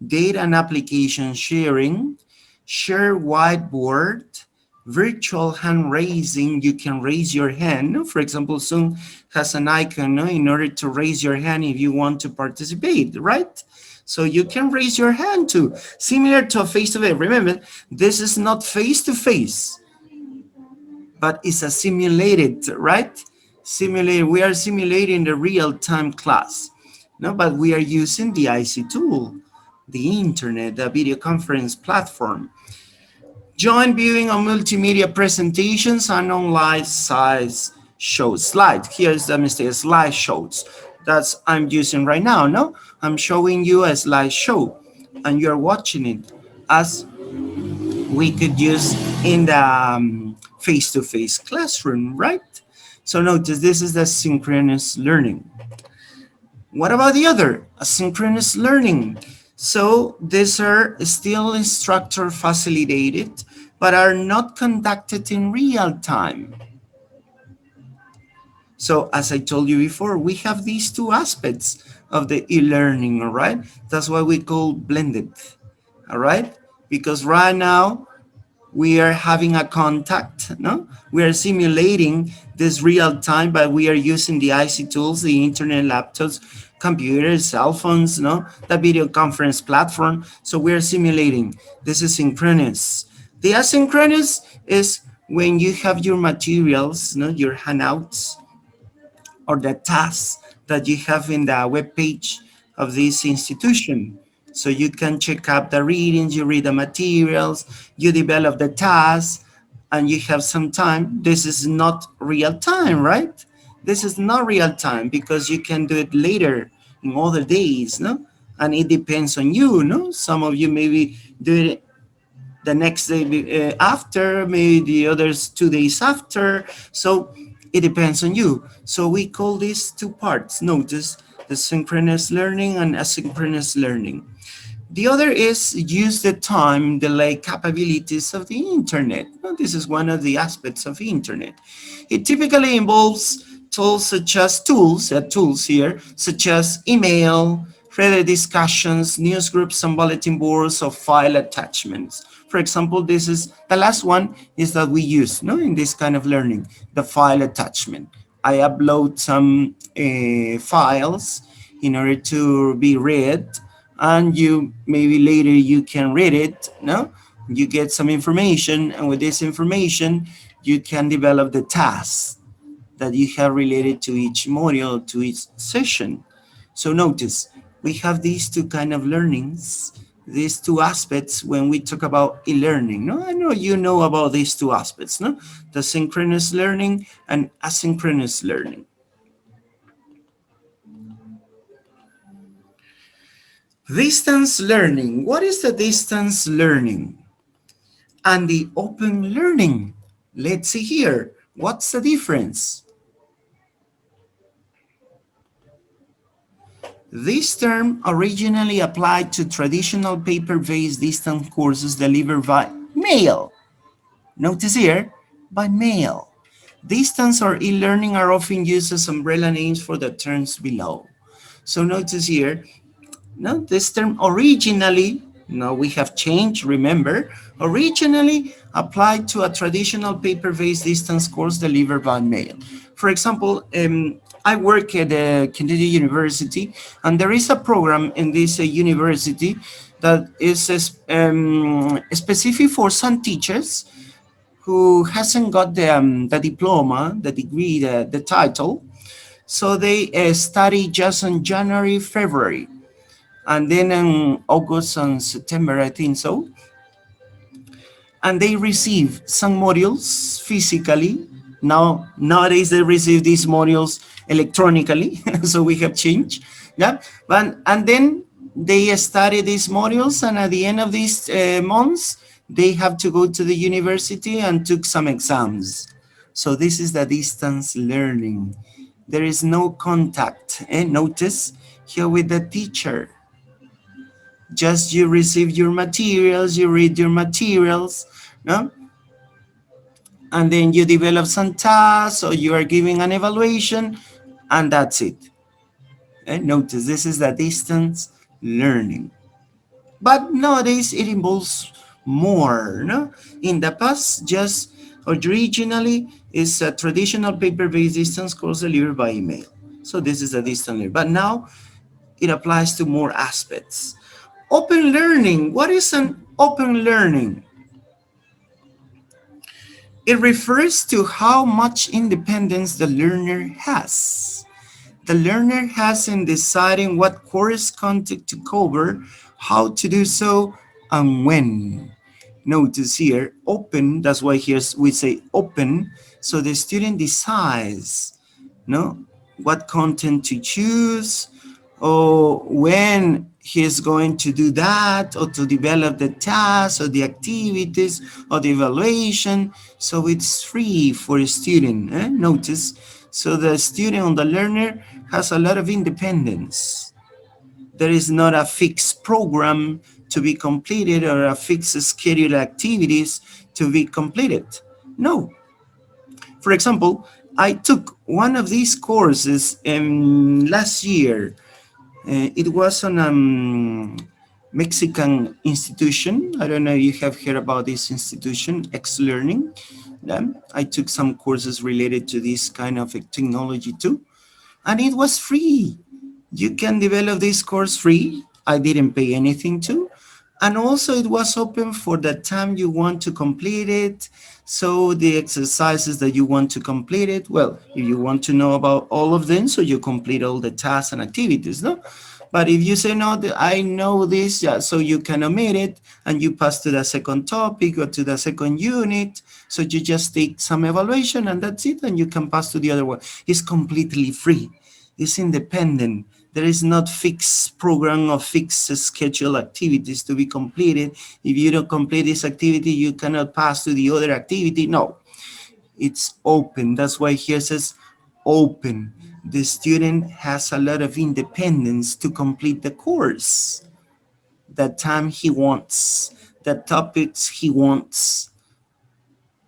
data and application sharing, share whiteboard, virtual hand raising. You can raise your hand. For example, Zoom has an icon, no, in order to raise your hand if you want to participate, right? So you can raise your hand too, similar to a face-to-face. Remember, this is not face-to-face, but it's a simulated, right? Simulated. We are simulating the real-time class. No, but we are using the IC tool, the internet, the video conference platform. Join viewing on multimedia presentations and on live size shows. Slide. Here's the mistake. Slide shows. That's I'm using right now. No, I'm showing you a slide show, and you're watching it as we could use in the face-to-face classroom, right? So notice this is the synchronous learning. What about the other? Asynchronous learning. So these are still instructor facilitated, but are not conducted in real time. So as I told you before, we have these two aspects of the e-learning, all right? That's why we call blended, all right? Because right now we are having a contact, no? We are simulating this real time, but we are using the IC tools, the internet, laptops, computers, cell phones, no? The video conference platform. So we are simulating. This is synchronous. The asynchronous is when you have your materials, no? Your handouts, or the tasks that you have in the web page of this institution. So you can check up the readings, you read the materials, you develop the tasks, and you have some time. This is not real time, right? This is not real time because you can do it later in other days, no? And it depends on you, no? Some of you maybe do it the next day after, maybe the others 2 days after. So it depends on you. So we call these two parts. Notice the synchronous learning and asynchronous learning. The other is use the time delay capabilities of the internet. Well, this is one of the aspects of the internet. It typically involves tools such as tools here, such as email, Reddit discussions, news groups and bulletin boards, or file attachments. For example, this is the last one is that we use, no, in this kind of learning, the file attachment. I upload some files in order to be read, and you maybe later you can read it, no? You get some information, and with this information, you can develop the tasks that you have related to each module, to each session. So notice, we have these two kind of learnings, these two aspects when we talk about e-learning. No, I know you know about these two aspects, no? The synchronous learning and asynchronous learning. Distance learning. What is the distance learning? And the open learning. Let's see here. What's the difference? This term originally applied to traditional paper-based distance courses delivered by mail. Notice here, by mail. Distance or e-learning are often used as umbrella names for the terms below. So notice here, no, this term originally, now we have changed, remember, originally applied to a traditional paper-based distance course delivered by mail. For example, I work at a Kennedy University, and there is a program in this university that is specific for some teachers who hasn't got the diploma, the degree, the title. So they study just in January, February, and then in August and September, I think so. and they receive some modules physically. Nowadays they receive these modules electronically, so we have changed. Yeah, and then they study these modules, and at the end of these months, they have to go to the university and took some exams. So this is the distance learning. There is no contact. Notice here with the teacher. Just you receive your materials, you read your materials, no? And then you develop some tasks or you are giving an evaluation, and that's it. Notice this is the distance learning. But nowadays it involves more. No? In the past, just originally is a traditional paper-based distance course delivered by email. So this is a distance learning. But now it applies to more aspects. Open learning. What is an open learning? It refers to how much independence the learner has. The learner has in deciding what course content to cover, how to do so, and when. Notice here, open, that's why here we say open, so the student decides, no, what content to choose, or when he's going to do that, or to develop the tasks or the activities or the evaluation. So it's free for a student. Notice, so the student or the learner has a lot of independence. There is not a fixed program to be completed or a fixed schedule activities to be completed. No. For example, I took one of these courses last year. It was on a Mexican institution. I don't know if you have heard about this institution, X Learning. I took some courses related to this kind of technology too, and it was free. You can develop this course free. I didn't pay anything to. And also it was open for the time you want to complete it. So the exercises that you want to complete it, well, if you want to know about all of them, so you complete all the tasks and activities, no? But if you say, no, I know this, yeah, so you can omit it and you pass to the second topic or to the second unit. So you just take some evaluation and that's it, and you can pass to the other one. It's completely free. It's independent. There is not fixed program or fixed schedule activities to be completed. If you don't complete this activity, you cannot pass to the other activity. No, it's open. That's why here says open. The student has a lot of independence to complete the course, the time he wants, the topics he wants.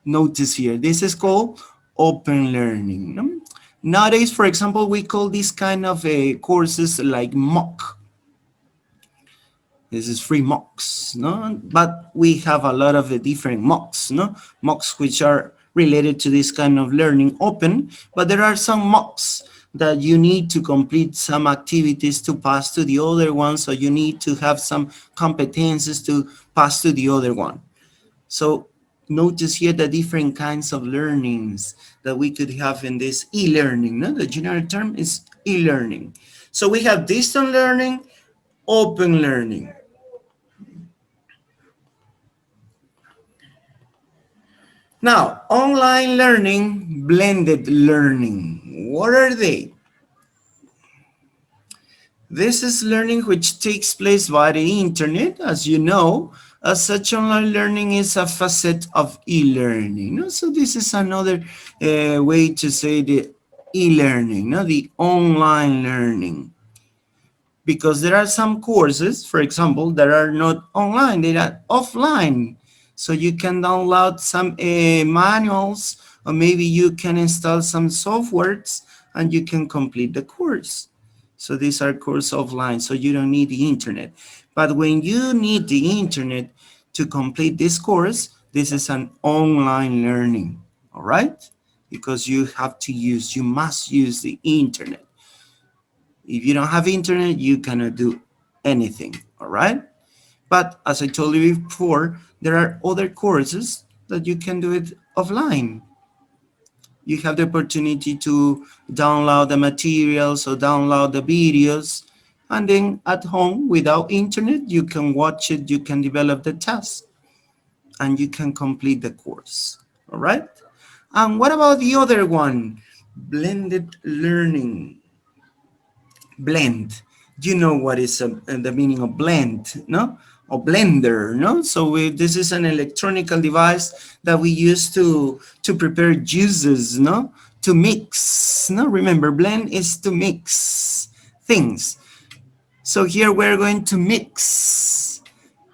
Notice here, this is called open learning. No? Nowadays, for example, we call this kind of courses like mock. This is free mocks, no? But we have a lot of the different mocks, no? Mocks which are related to this kind of learning open, but there are some mocks that you need to complete some activities to pass to the other one, so you need to have some competences to pass to the other one. So notice here the different kinds of learnings that we could have in this e-learning. No? The general term is e-learning. So we have distant learning, open learning. Now, online learning, blended learning. What are they? This is learning which takes place via the internet, as you know. As such, online learning is a facet of e-learning. No? So this is another way to say the e-learning, no? The online learning. Because there are some courses, for example, that are not online, they are offline. So you can download some manuals, or maybe you can install some softwares and you can complete the course. So these are courses offline, so you don't need the internet. But when you need the internet to complete this course, this is an online learning, all right? Because you have to use, you must use the internet. If you don't have internet, you cannot do anything, all right? But as I told you before, there are other courses that you can do it offline. You have the opportunity to download the materials or download the videos, and then at home without internet, you can watch it, you can develop the task. and you can complete the course. All right. And what about the other one? Blended learning. Blend. You know what is the meaning of blend, no? Or blender, no? So this is an electronical device that we use to prepare juices, no? To mix, no? Remember, blend is to mix things. So here we're going to mix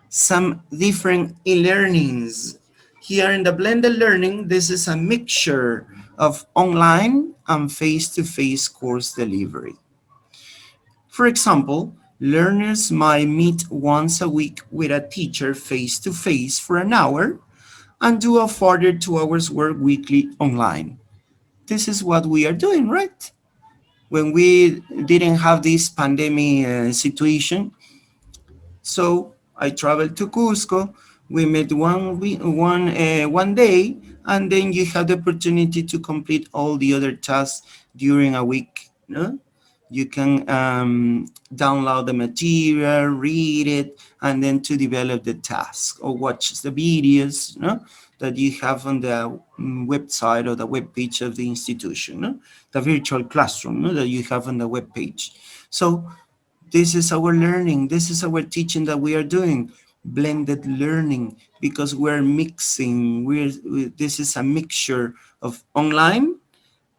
some different e-learnings. Here in the blended learning, this is a mixture of online and face-to-face course delivery. For example, learners might meet once a week with a teacher face-to-face for an hour and do a further 2 hours work weekly online. This is what we are doing, right? When we didn't have this pandemic situation, so I traveled to Cusco. We met one day, and then you have the opportunity to complete all the other tasks during a week. No? You can download the material, read it, and then to develop the task or watch the videos, no? That you have on the website or the web page of the institution, no? The virtual classroom, no? That you have on the web page. So this is our learning. This is our teaching that we are doing. Blended learning, because we're mixing. This is a mixture of online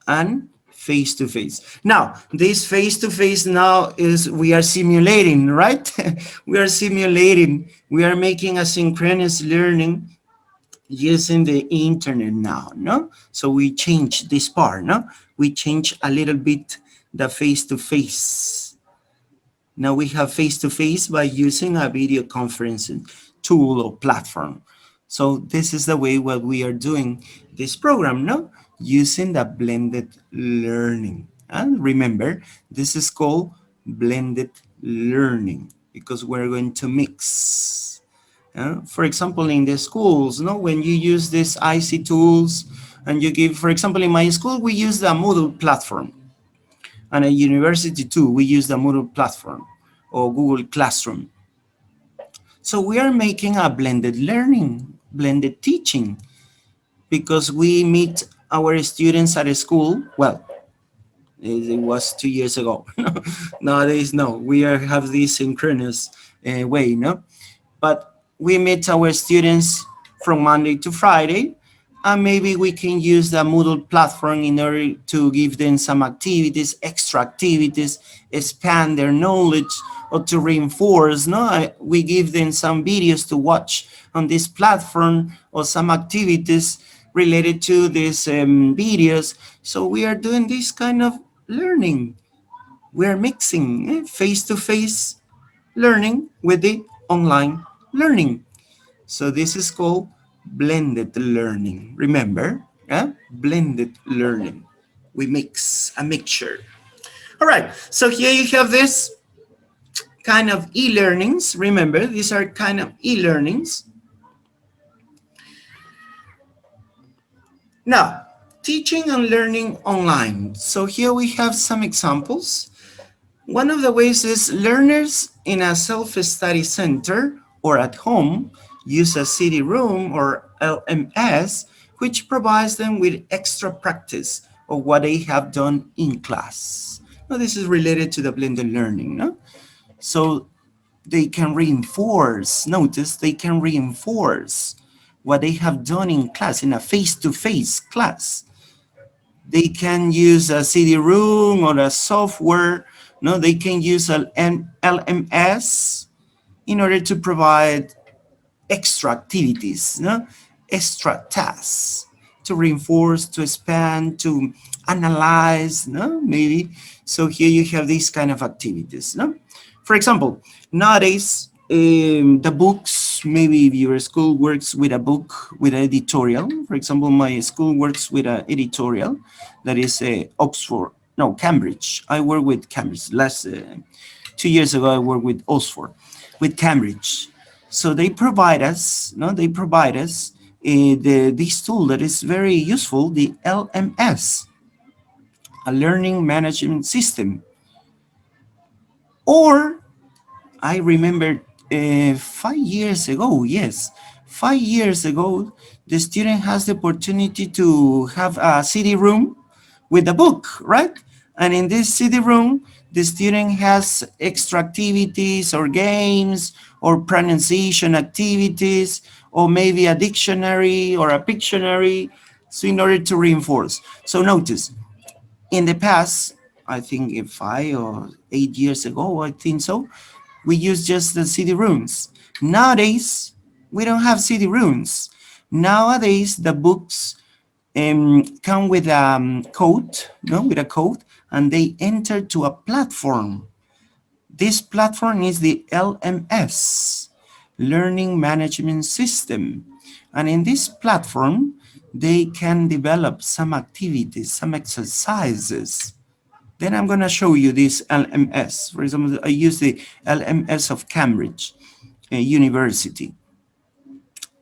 and face to face. Now, this face to face now is we are simulating, right? We are simulating. We are making asynchronous learning using the internet now, no? So we change this part, no? We change a little bit the face to face. Now we have face-to-face by using a video conferencing tool or platform. So this is the way what we are doing this program, no? Using the blended learning. And remember, this is called blended learning because we're going to mix. For example, in the schools, no, when you use these IC tools and you give, for example, in my school, we use the Moodle platform. And at university too, we use the Moodle platform or Google Classroom. So we are making a blended learning, blended teaching, because we meet our students at a school. Well, it was 2 years ago. Nowadays, no, we have this synchronous way, no? But we meet our students from Monday to Friday, and maybe we can use the Moodle platform in order to give them some activities, extra activities, expand their knowledge, or to reinforce. No, we give them some videos to watch on this platform or some activities related to these videos. So we are doing this kind of learning. We are mixing face-to-face learning with the online learning. So this is called blended learning. Remember, blended learning. We mix, a mixture. All right, so here you have this kind of e-learnings. Remember, these are kind of e-learnings. Now, teaching and learning online. So here we have some examples. One of the ways is learners in a self-study center or at home use a CD room or LMS, which provides them with extra practice of what they have done in class. Now, this is related to the blended learning, no? So they can reinforce, notice they can reinforce what they have done in class, in a face-to-face class. They can use a CD-ROM or a software. No, they can use an LMS in order to provide extra activities, no? Extra tasks to reinforce, to expand, to analyze, no? Maybe. So here you have these kind of activities. No? For example, nowadays, the books, maybe if your school works with a book, with an editorial. For example, my school works with an editorial that is Oxford, no, Cambridge. I work with Cambridge. Last 2 years ago, I worked with Oxford, with Cambridge. So they provide us, no, they provide us this tool that is very useful, the LMS, a learning management system. Or I remember 5 years ago, yes, 5 years ago, the student has the opportunity to have a CD room with a book, right? And in this CD room, the student has extra activities or games or pronunciation activities or maybe a dictionary or a Pictionary, so in order to reinforce. So notice, in the past, I think 5 or 8 years ago, I think so, we use just the CD rooms. Nowadays, we don't have CD rooms. Nowadays, the books come with a code, no, with a code, and they enter to a platform. This platform is the LMS, Learning Management System. And in this platform, they can develop some activities, some exercises. Then I'm going to show you this LMS. For example, I use the LMS of Cambridge University.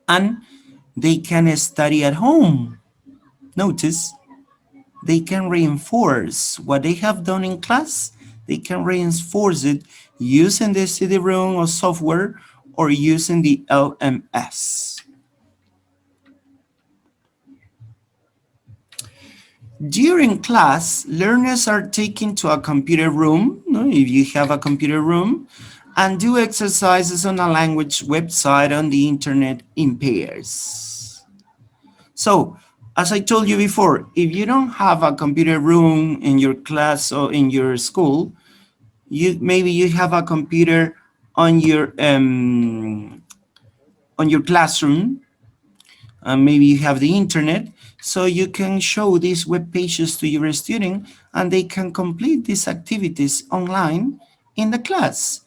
And they can study at home. Notice, they can reinforce what they have done in class. They can reinforce it using the CD-ROM or software or using the LMS. During class, learners are taken to a computer room, no, if you have a computer room, and do exercises on a language website on the internet in pairs. So, as I told you before, if you don't have a computer room in your class or in your school, maybe you have a computer on your classroom, and maybe you have the internet, so you can show these web pages to your student, and they can complete these activities online in the class.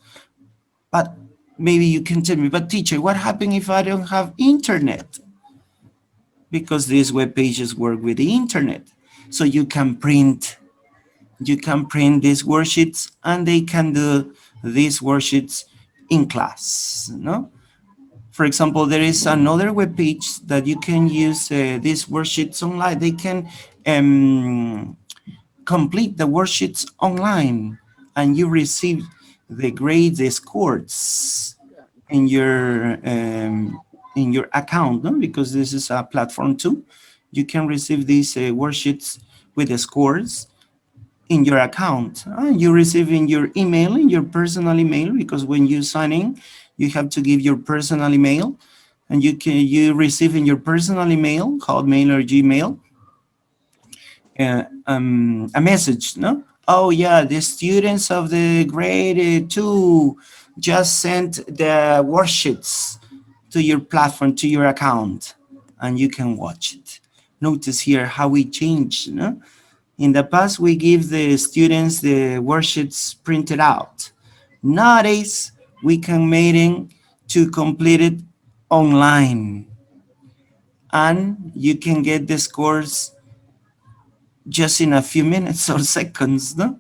But maybe you can tell me, but teacher, what happens if I don't have internet? Because these web pages work with the internet. So you can print these worksheets, and they can do these worksheets in class, no? For example, there is another web page that you can use these worksheets online. They can complete the worksheets online, and you receive the grades, the scores in your account, no? Because this is a platform too. You can receive these worksheets with the scores in your account. You receive in your personal email, because when you sign in, you have to give your personal email, and you receive in your personal email, Hotmail or Gmail, a message, no? Oh yeah, the students of the grade 2 just sent the worksheets to your platform, to your account, and you can watch it. Notice here how we changed, no? In the past, we give the students the worksheets printed out. Nowadays, we can make it to complete it online. And you can get the scores just in a few minutes or seconds, no?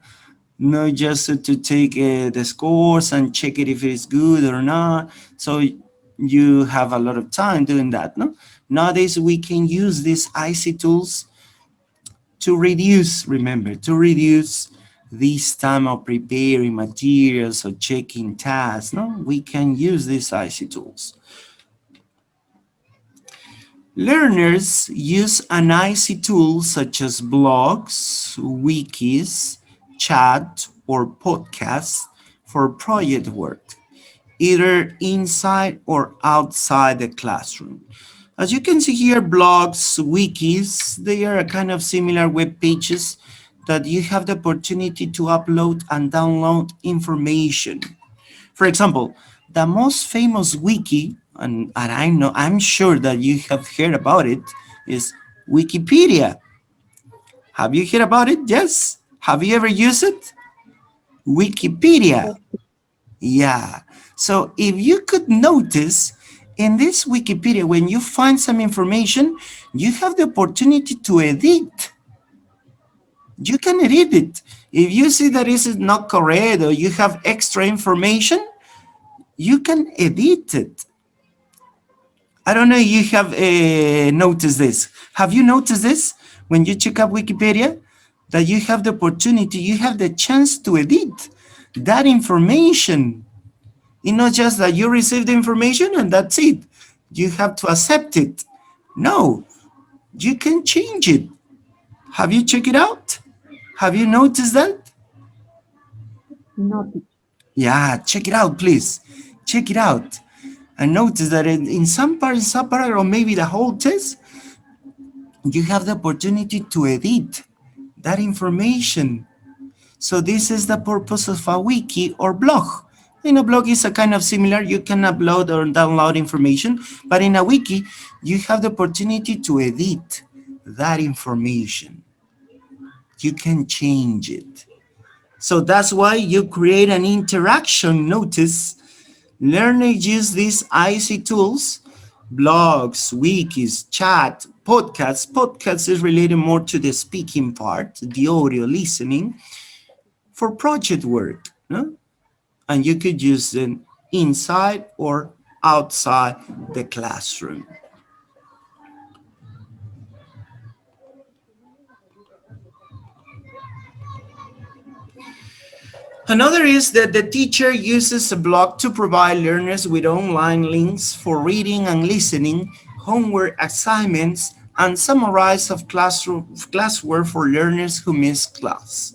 No, just to take the scores and check it if it's good or not. So you have a lot of time doing that, no? Nowadays, we can use these IC tools to reduce, remember, to reduce this time of preparing materials or checking tasks. No, we can use these IC tools. Learners use an IC tool such as blogs, wikis, chat, or podcasts for project work, either inside or outside the classroom. As you can see here, blogs, wikis, they are a kind of similar web pages that you have the opportunity to upload and download information. For example, the most famous wiki, and I'm sure that you have heard about it, is Wikipedia. Have you heard about it? Yes. Have you ever used it? Wikipedia. Yeah. So if you could notice in this Wikipedia, when you find some information, you have the opportunity to edit. You can edit it. If you see that this is not correct or you have extra information, you can edit it. I don't know if you have noticed this. Have you noticed this when you check out Wikipedia? That you have the opportunity, you have the chance to edit that information. It's not just that you receive the information and that's it. you have to accept it. No, you can change it. Have you checked it out? Have you noticed that? No, teacher. Yeah, check it out, please. Check it out. And notice that in some part, or maybe the whole test, you have the opportunity to edit that information. So this is the purpose of a wiki or blog. In a blog is a kind of similar, you can upload or download information, but in a wiki, you have the opportunity to edit that information. You can change it. So that's why you create an interaction. Notice, learners use these IC tools, blogs, wikis, chat, podcasts. Podcasts is related more to the speaking part, the audio listening, for project work. No? And you could use them inside or outside the classroom. Another is that the teacher uses a blog to provide learners with online links for reading and listening, homework assignments, and summarize of classwork for learners who miss class.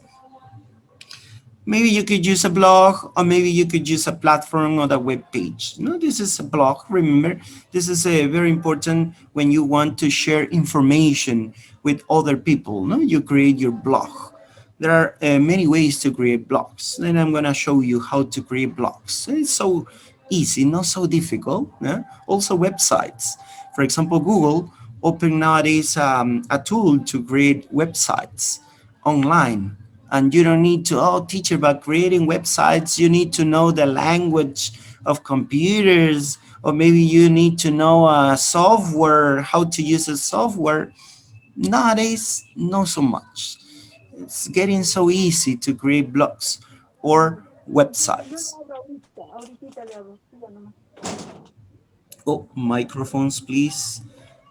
Maybe you could use a blog, or maybe you could use a platform or a web page. No, this is a blog. Remember, this is a very important when you want to share information with other people. No, you create your blog. There are many ways to create blogs, and I'm gonna show you how to create blogs. It's so easy, not so difficult. Yeah? Also websites. For example, Google open nowadays a tool to create websites online, and you don't need to teach about creating websites. You need to know the language of computers, or maybe you need to know a software, how to use a software. Nowadays, not so much. It's getting so easy to create blogs or websites. Oh, microphones, please.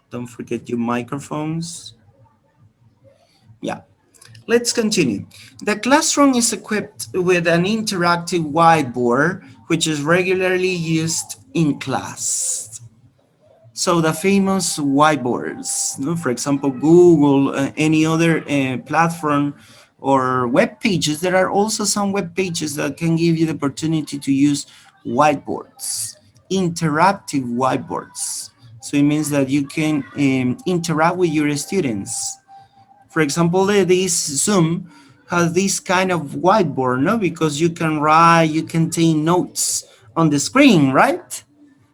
Don't forget your microphones. Yeah. Let's continue. The classroom is equipped with an interactive whiteboard, which is regularly used in class. So the famous whiteboards, for example, Google, any other platform or web pages, there are also some web pages that can give you the opportunity to use whiteboards, interactive whiteboards. So it means that you can interact with your students. For example, this Zoom has this kind of whiteboard, no? Because you can write, you can take notes on the screen, right?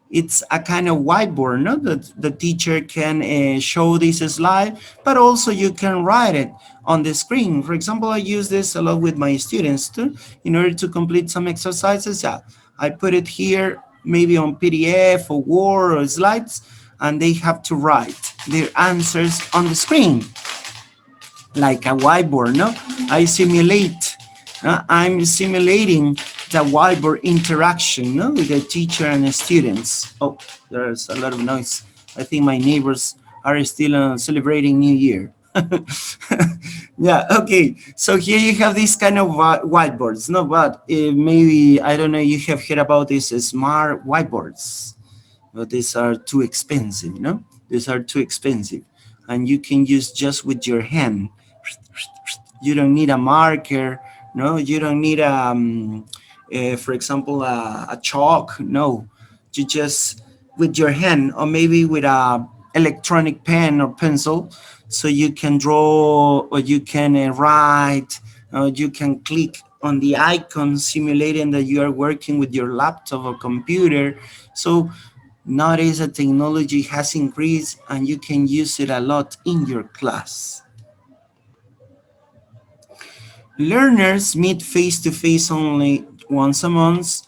It's a kind of whiteboard, no? That the teacher can show this slide, but also you can write it on the screen. For example, I use this a lot with my students too, in order to complete some exercises. Yeah, I put it here, maybe on PDF or Word or slides, and they have to write their answers on the screen like a whiteboard, no? I'm simulating the whiteboard interaction, no? With the teacher and the students. Oh, there's a lot of noise. I think my neighbors are still celebrating New Year. Yeah, okay. So here you have this kind of whiteboards, no? But maybe, I don't know, you have heard about these smart whiteboards. But these are too expensive, no? These are too expensive. And you can use just with your hand. You don't need a marker, no? You don't need, for example, a chalk, no. You just, with your hand, or maybe with a electronic pen or pencil, so you can draw, or you can write, or you can click on the icon simulating that you are working with your laptop or computer. So nowadays, the technology has increased and you can use it a lot in your class. Learners meet face-to-face only once a month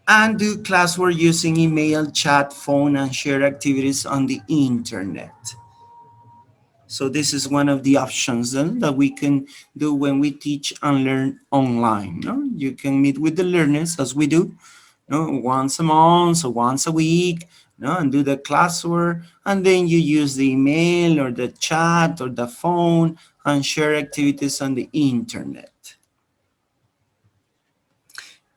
and do classwork using email, chat, phone, and share activities on the internet. So this is one of the options that we can do when we teach and learn online. No? You can meet with the learners as we do, no, once a month or once a week, no, and do the classwork, and then you use the email or the chat or the phone and share activities on the internet.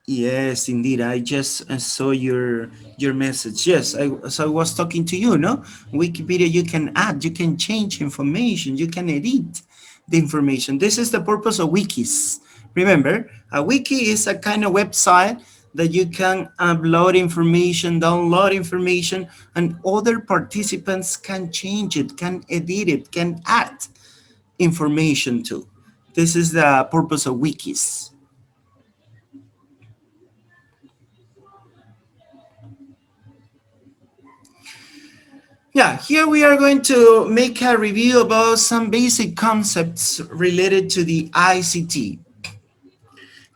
Yes, indeed. I just saw your message. Yes, so I was talking to you, no? Wikipedia, you can add, you can change information, you can edit the information. This is the purpose of wikis. Remember, a wiki is a kind of website that you can upload information, download information, and other participants can change it, can edit it, can add information to. This is the purpose of wikis. Yeah, here we are going to make a review about some basic concepts related to the ICT.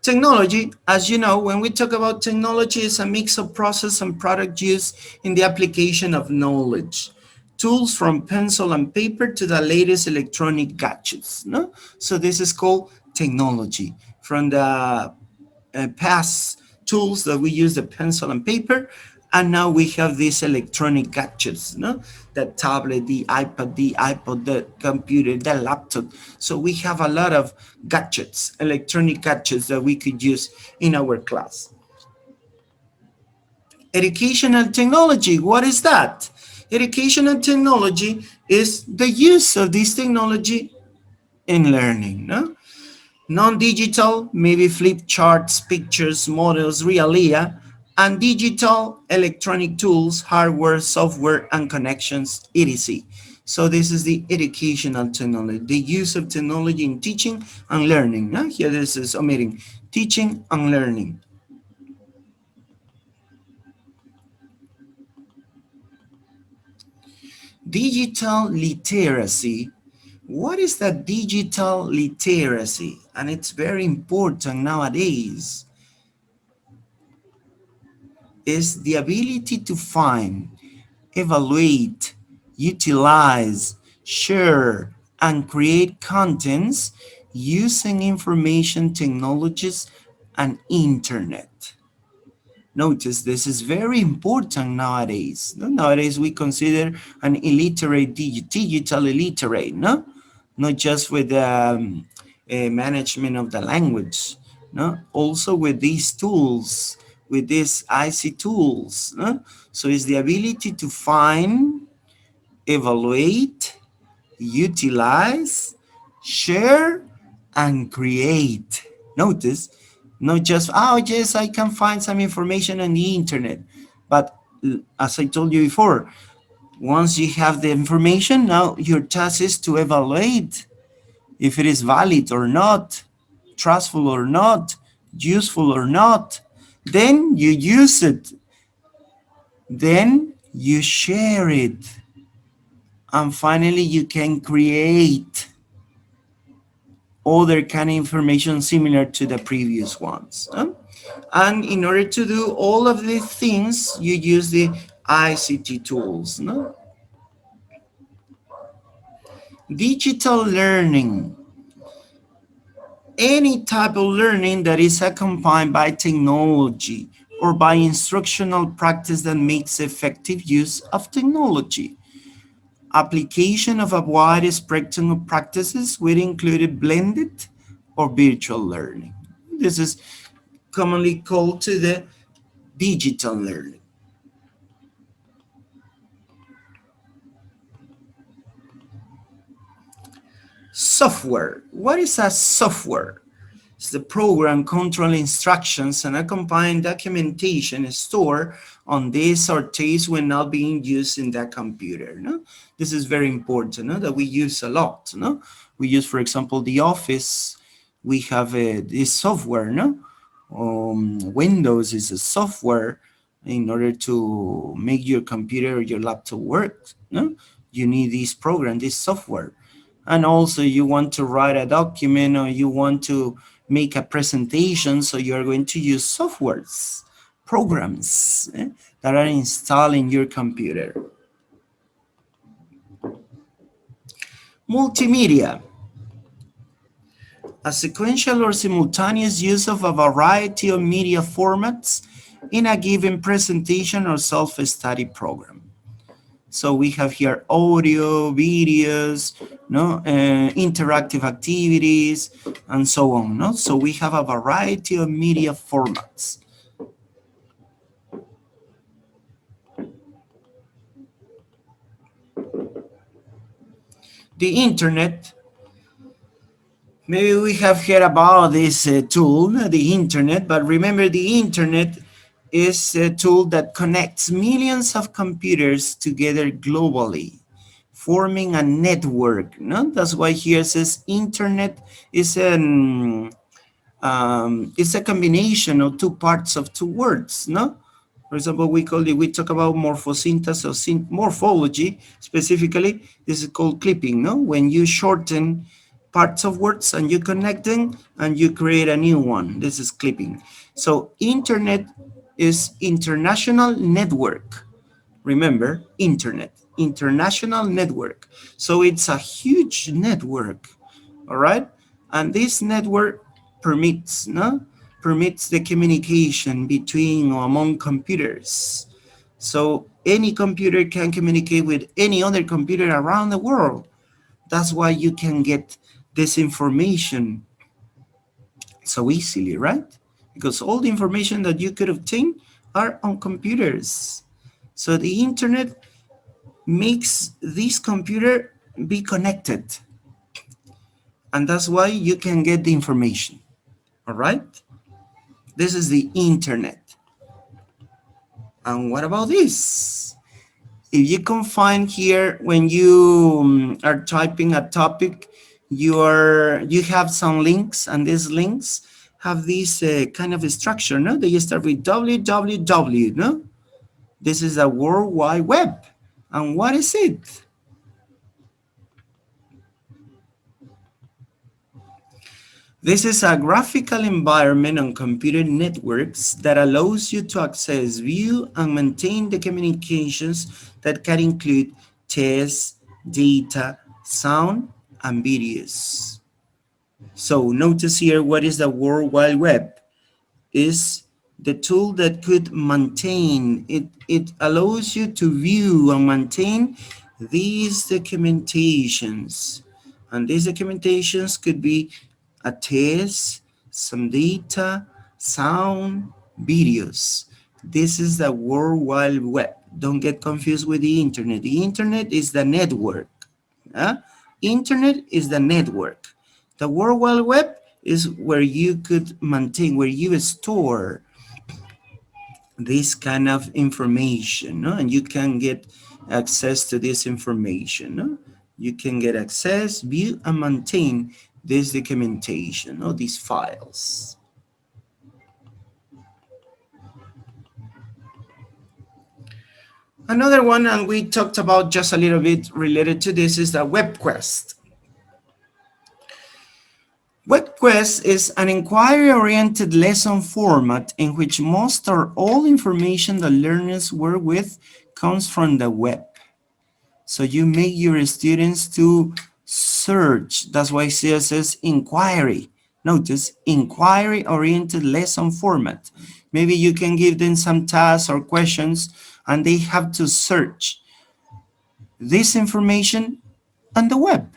Technology, as you know, when we talk about technology, is a mix of process and product use in the application of knowledge. Tools from pencil and paper to the latest electronic gadgets. No? So this is called technology. From the past tools that we use, the pencil and paper, and now we have these electronic gadgets, no? The tablet, the iPod, the computer, the laptop. So we have a lot of gadgets, electronic gadgets that we could use in our class. Educational technology, what is that? Educational technology is the use of this technology in learning, no? Non-digital, maybe flip charts, pictures, models, realia, and digital electronic tools, hardware, software, and connections, etc. So this is the educational technology, the use of technology in teaching and learning. Here this is omitting, teaching and learning. Digital literacy. What is that digital literacy? And it's very important nowadays. Is the ability to find, evaluate, utilize, share, and create contents using information technologies and internet. Notice this is very important nowadays. No? Nowadays we consider an illiterate, digital illiterate, no? Not just with management of the language, no? Also with these tools, with these IC tools, no? So it's the ability to find, evaluate, utilize, share, and create. Notice, not just, oh, yes, I can find some information on the internet. But as I told you before, once you have the information, now your task is to evaluate if it is valid or not, trustful or not, useful or not. Then you use it. Then you share it. And finally, you can create other kind of information similar to the previous ones. And in order to do all of these things, you use the ICT tools. No? Digital learning. Any type of learning that is accompanied by technology or by instructional practice that makes effective use of technology. Application of a wide spectrum of practices will include blended or virtual learning. This is commonly called to the digital learning. Software. What is a software? It's the program, control instructions, and accompanying documentation stored on this or this when not being used in that computer. No? This is very important, no? That we use a lot. No? We use, for example, the Office. We have this software. No? Windows is a software in order to make your computer or your laptop work. No? You need this program, this software. And also you want to write a document or you want to make a presentation, so you're going to use softwares, programs that are installed in your computer. Multimedia. A sequential or simultaneous use of a variety of media formats in a given presentation or self-study program. So we have here audio, videos, no, interactive activities, and so on. No, so we have a variety of media formats. The internet. Maybe we have heard about this tool, the internet, but remember the internet is a tool that connects millions of computers together globally, forming a network. No? That's why here it says internet is it's a combination of two parts of two words, no? For example, we talk about morphosynthesis or morphology specifically. This is called clipping, no? When you shorten parts of words and you connect them and you create a new one. This is clipping. So internet is international network. Remember, internet, international network. So it's a huge network, all right? And this network permits, no? Permits the communication between or among computers. So any computer can communicate with any other computer around the world. That's why you can get this information so easily, right? Because all the information that you could obtain are on computers. So the internet makes this computer be connected. And that's why you can get the information. All right? This is the internet. And what about this? If you can find here when you are typing a topic, you have some links, and these links have this kind of structure, no? They start with www, no? This is a World Wide Web. And what is it? This is a graphical environment on computer networks that allows you to access, view, and maintain the communications that can include text, data, sound, and videos. So notice here what is the World Wide Web. Is the tool that could maintain it. It allows you to view and maintain these documentations, and these documentations could be a test, some data, sound, videos. This is the World Wide Web. Don't get confused with the internet. The internet is the network. Internet is the network. The World Wide Web is where you could maintain, where you store this kind of information, no? And you can get access to this information. No? You can get access, view, and maintain this documentation, or these files. Another one, and we talked about just a little bit related to this, is the web quest. WebQuest is an inquiry-oriented lesson format in which most or all information that learners work with comes from the web. So you make your students to search. That's why it says inquiry. Notice, inquiry-oriented lesson format. Maybe you can give them some tasks or questions and they have to search this information on the web.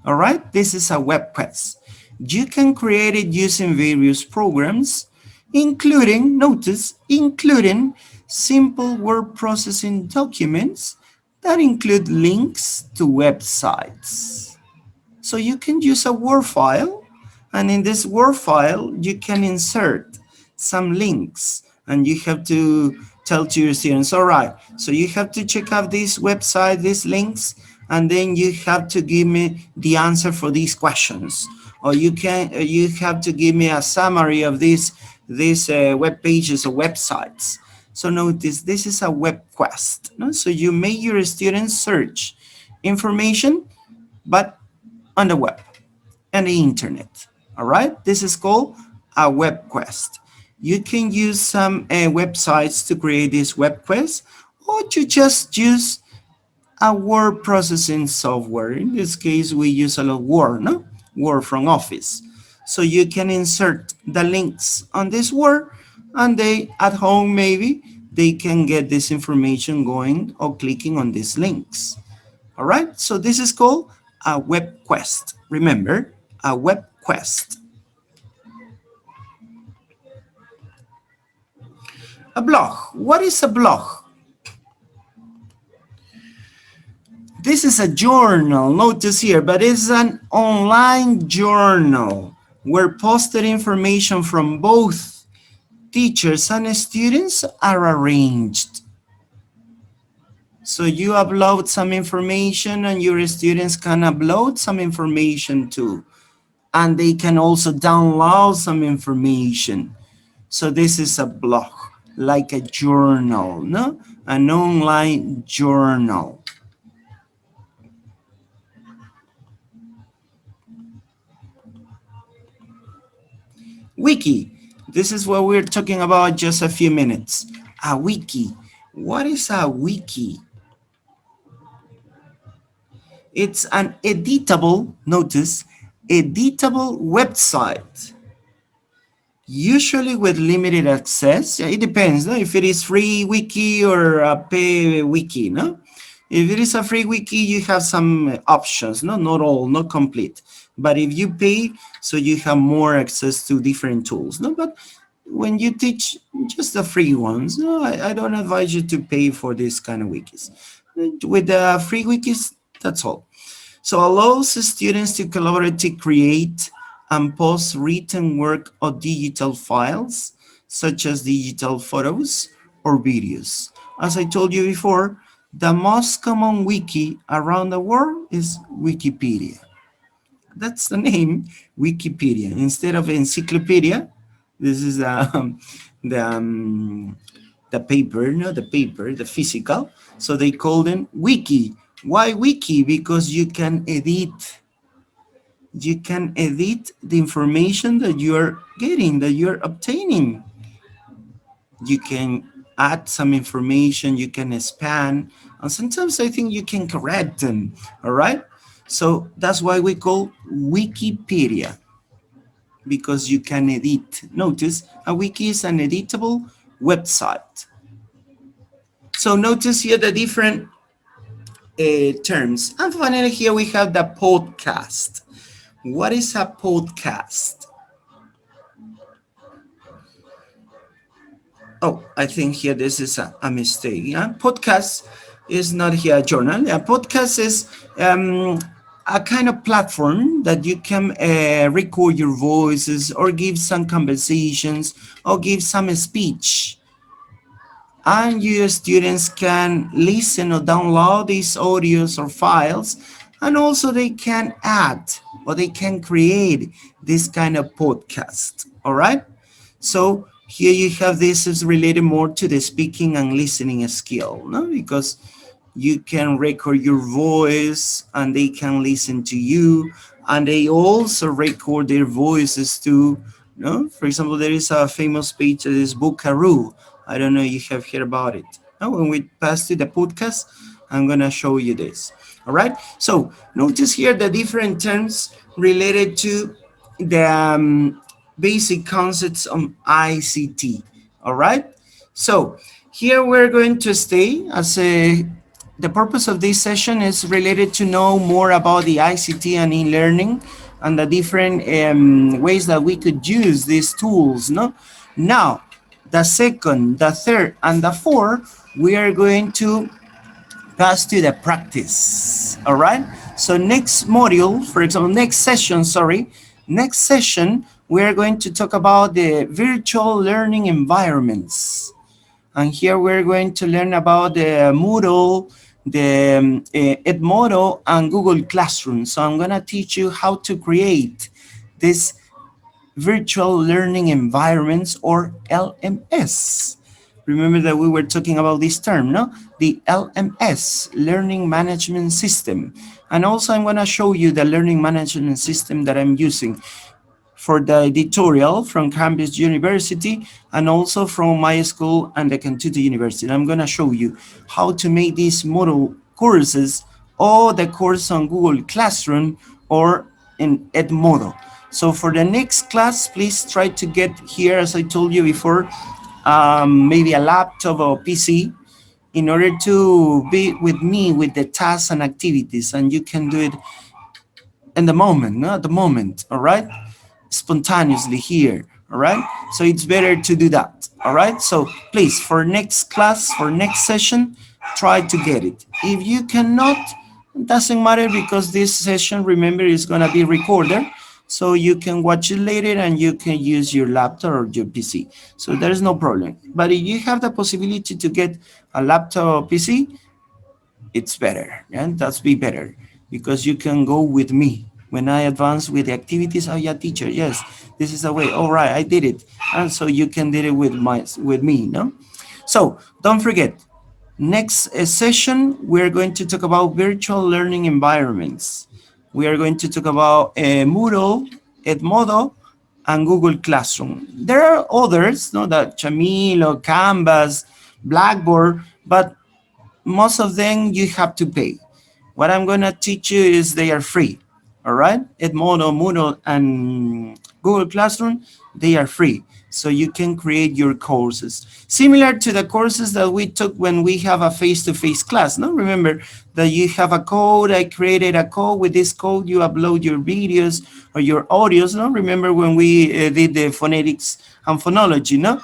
All right, this is a web quest. You can create it using various programs, including, notice, including simple word processing documents that include links to websites. So you can use a Word file, and in this Word file, you can insert some links, and you have to tell to your students, all right, so you have to check out this website, these links, and then you have to give me the answer for these questions, or you have to give me a summary of these web pages or websites. So notice this is a web quest. No? So you make your students search information, but on the web and the internet. All right, this is called a web quest. You can use some websites to create this web quest, or to just use a word processing software. In this case, we use a lot of Word, no? Word from Office. So you can insert the links on this Word, and they, at home maybe, they can get this information going or clicking on these links. All right, so this is called a web quest. Remember, a web quest. A blog. What is a blog? This is a journal, notice here, but it's an online journal where posted information from both teachers and students are arranged. So you upload some information and your students can upload some information too. And they can also download some information. So this is a blog, like a journal, no? An online journal. Wiki. This is what we're talking about just a few minutes. A wiki. What is a wiki? It's an editable, notice, editable website, usually with limited access. Yeah, it depends, no? If it is free wiki or a pay wiki, no? If it is a free wiki, you have some options, no? Not all, not complete. But if you pay, so you have more access to different tools, no? But when you teach just the free ones, no, I don't advise you to pay for this kind of wikis. With the free wikis, that's all. So allows students to collaborate to create and post written work or digital files, such as digital photos or videos. As I told you before, the most common wiki around the world is Wikipedia. That's the name, Wikipedia. Instead of encyclopedia, this is the paper, no, the paper, the physical. So they call them wiki. Why wiki? Because you can edit the information that you're getting, that you're obtaining. You can add some information, you can expand, and sometimes I think you can correct them, all right? So that's why we call Wikipedia, because you can edit. Notice, a wiki is an editable website. So notice here the different terms. And finally, here we have the podcast. What is a podcast? Oh, I think here this is a mistake. Yeah, podcast is not here a journal. A podcast is a kind of platform that you can record your voices or give some conversations or give some speech. And your students can listen or download these audios or files, and also they can add or they can create this kind of podcast. All right, so here you have, this is related more to the speaking and listening skill, no? Because you can record your voice and they can listen to you, and they also record their voices too, no? For example, there is a famous page that is Bookaroo. I don't know if you have heard about it. Now, when we pass to the podcast, I'm gonna show you this. All right, so notice here the different terms related to the basic concepts of ICT. All right, so here we're going to stay as a, the purpose of this session is related to know more about the ICT and e-learning and the different ways that we could use these tools. No, now the second, the third, and the fourth, we are going to pass to the practice. All right, so next module, for example, next session, next session, we are going to talk about the virtual learning environments. And here we're going to learn about the Moodle, the Edmodo, and Google Classroom. So I'm gonna teach you how to create this virtual learning environments, or LMS. Remember that we were talking about this term, no? The LMS, Learning Management System. And also I'm gonna show you the learning management system that I'm using for the editorial from Cambridge University and also from my school and the Cantuto University. I'm gonna show you how to make these model courses or the course on Google Classroom or in Edmodo. So for the next class, please try to get here, as I told you before, maybe a laptop or PC, in order to be with me with the tasks and activities, and you can do it in the moment, no, at the moment, all right, spontaneously here, all right. So it's better to do that, all right. So please, for next class, for next session, try to get it. If you cannot, it doesn't matter, because this session, remember, is going to be recorded, so you can watch it later and you can use your laptop or your PC, so there is no problem. But if you have the possibility to get a laptop or PC, it's better, and that's be better, because you can go with me when I advance with the activities. Oh yeah, teacher, yes, this is the way. All right, I did it, and so you can do it with me, no. So don't forget, next session we're going to talk about virtual learning environments. We are going to talk about Moodle, Edmodo, and Google Classroom. There are others, no, that Chamilo, Canvas, Blackboard, but most of them you have to pay. What I'm going to teach you is they are free. All right? Edmodo, Moodle, and Google Classroom, they are free. So you can create your courses. Similar to the courses that we took when we have a face-to-face class. No, remember that you have a code. I created a code. With this code, you upload your videos or your audios. No, remember when we did the phonetics and phonology, no?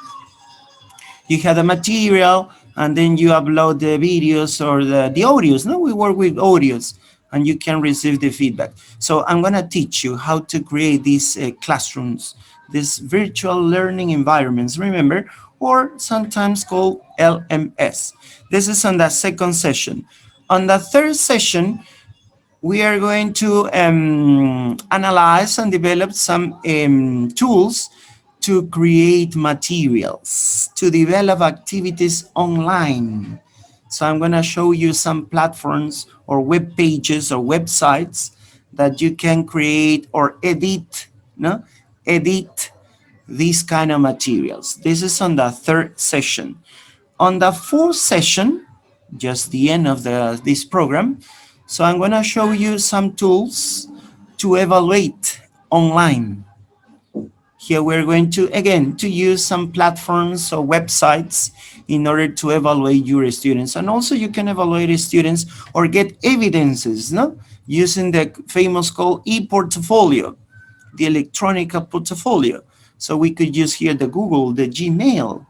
You have the material, and then you upload the videos or the audios. No, we work with audios, and you can receive the feedback. So I'm going to teach you how to create these classrooms, these virtual learning environments, remember, or sometimes called LMS. This is on the second session. On the third session, we are going to analyze and develop some tools to create materials, to develop activities online. So I'm going to show you some platforms or web pages or websites that you can create or edit, no? Edit these kind of materials. This is on the third session. On the fourth session, just the end of this program, so I'm going to show you some tools to evaluate online. Here we're going to, again, to use some platforms or websites in order to evaluate your students. And also you can evaluate students or get evidences, no? Using the famous called e-portfolio, the electronic portfolio. So we could use here the Google, the Gmail.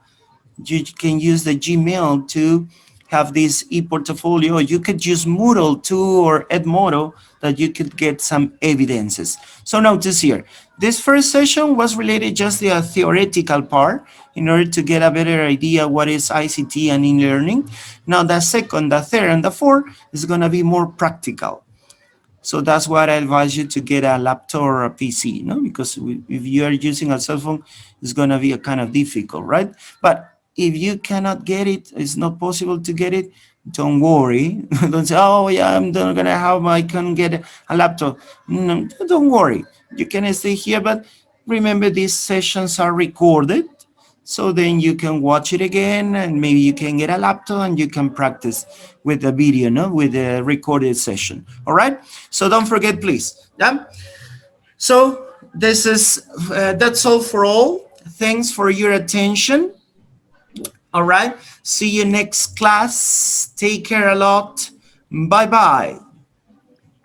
You can use the Gmail to have this e-portfolio. You could use Moodle too, or Edmodo, that you could get some evidences. So notice here, this first session was related just the theoretical part in order to get a better idea what is ICT and e-learning. Now the second, the third, and the fourth is going to be more practical. So that's why I advise you to get a laptop or a PC, no? Because if you are using a cell phone, it's going to be a kind of difficult, right? But if you cannot get it, it's not possible to get it, don't worry. Don't say, oh yeah, I'm not going to have, I can get a laptop. No, don't worry. You can stay here, but remember these sessions are recorded. So then you can watch it again, and maybe you can get a laptop and you can practice with the video, no, with the recorded session. All right. So don't forget, please. Yeah. So this is that's all for all. Thanks for your attention. All right. See you next class. Take care a lot. Bye bye.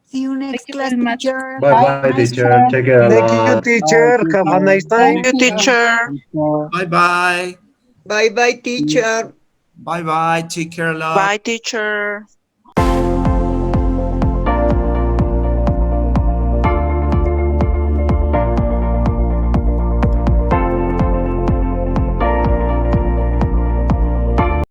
See you Thank next you class, very much. teacher. Bye Bye, bye, teacher. teacher. Take care a Thank you, lot. teacher. Bye, Have a teacher. nice time. Thank You you. teacher. Teacher. Bye bye. Bye bye, teacher. Bye bye. Take care a lot. Bye teacher.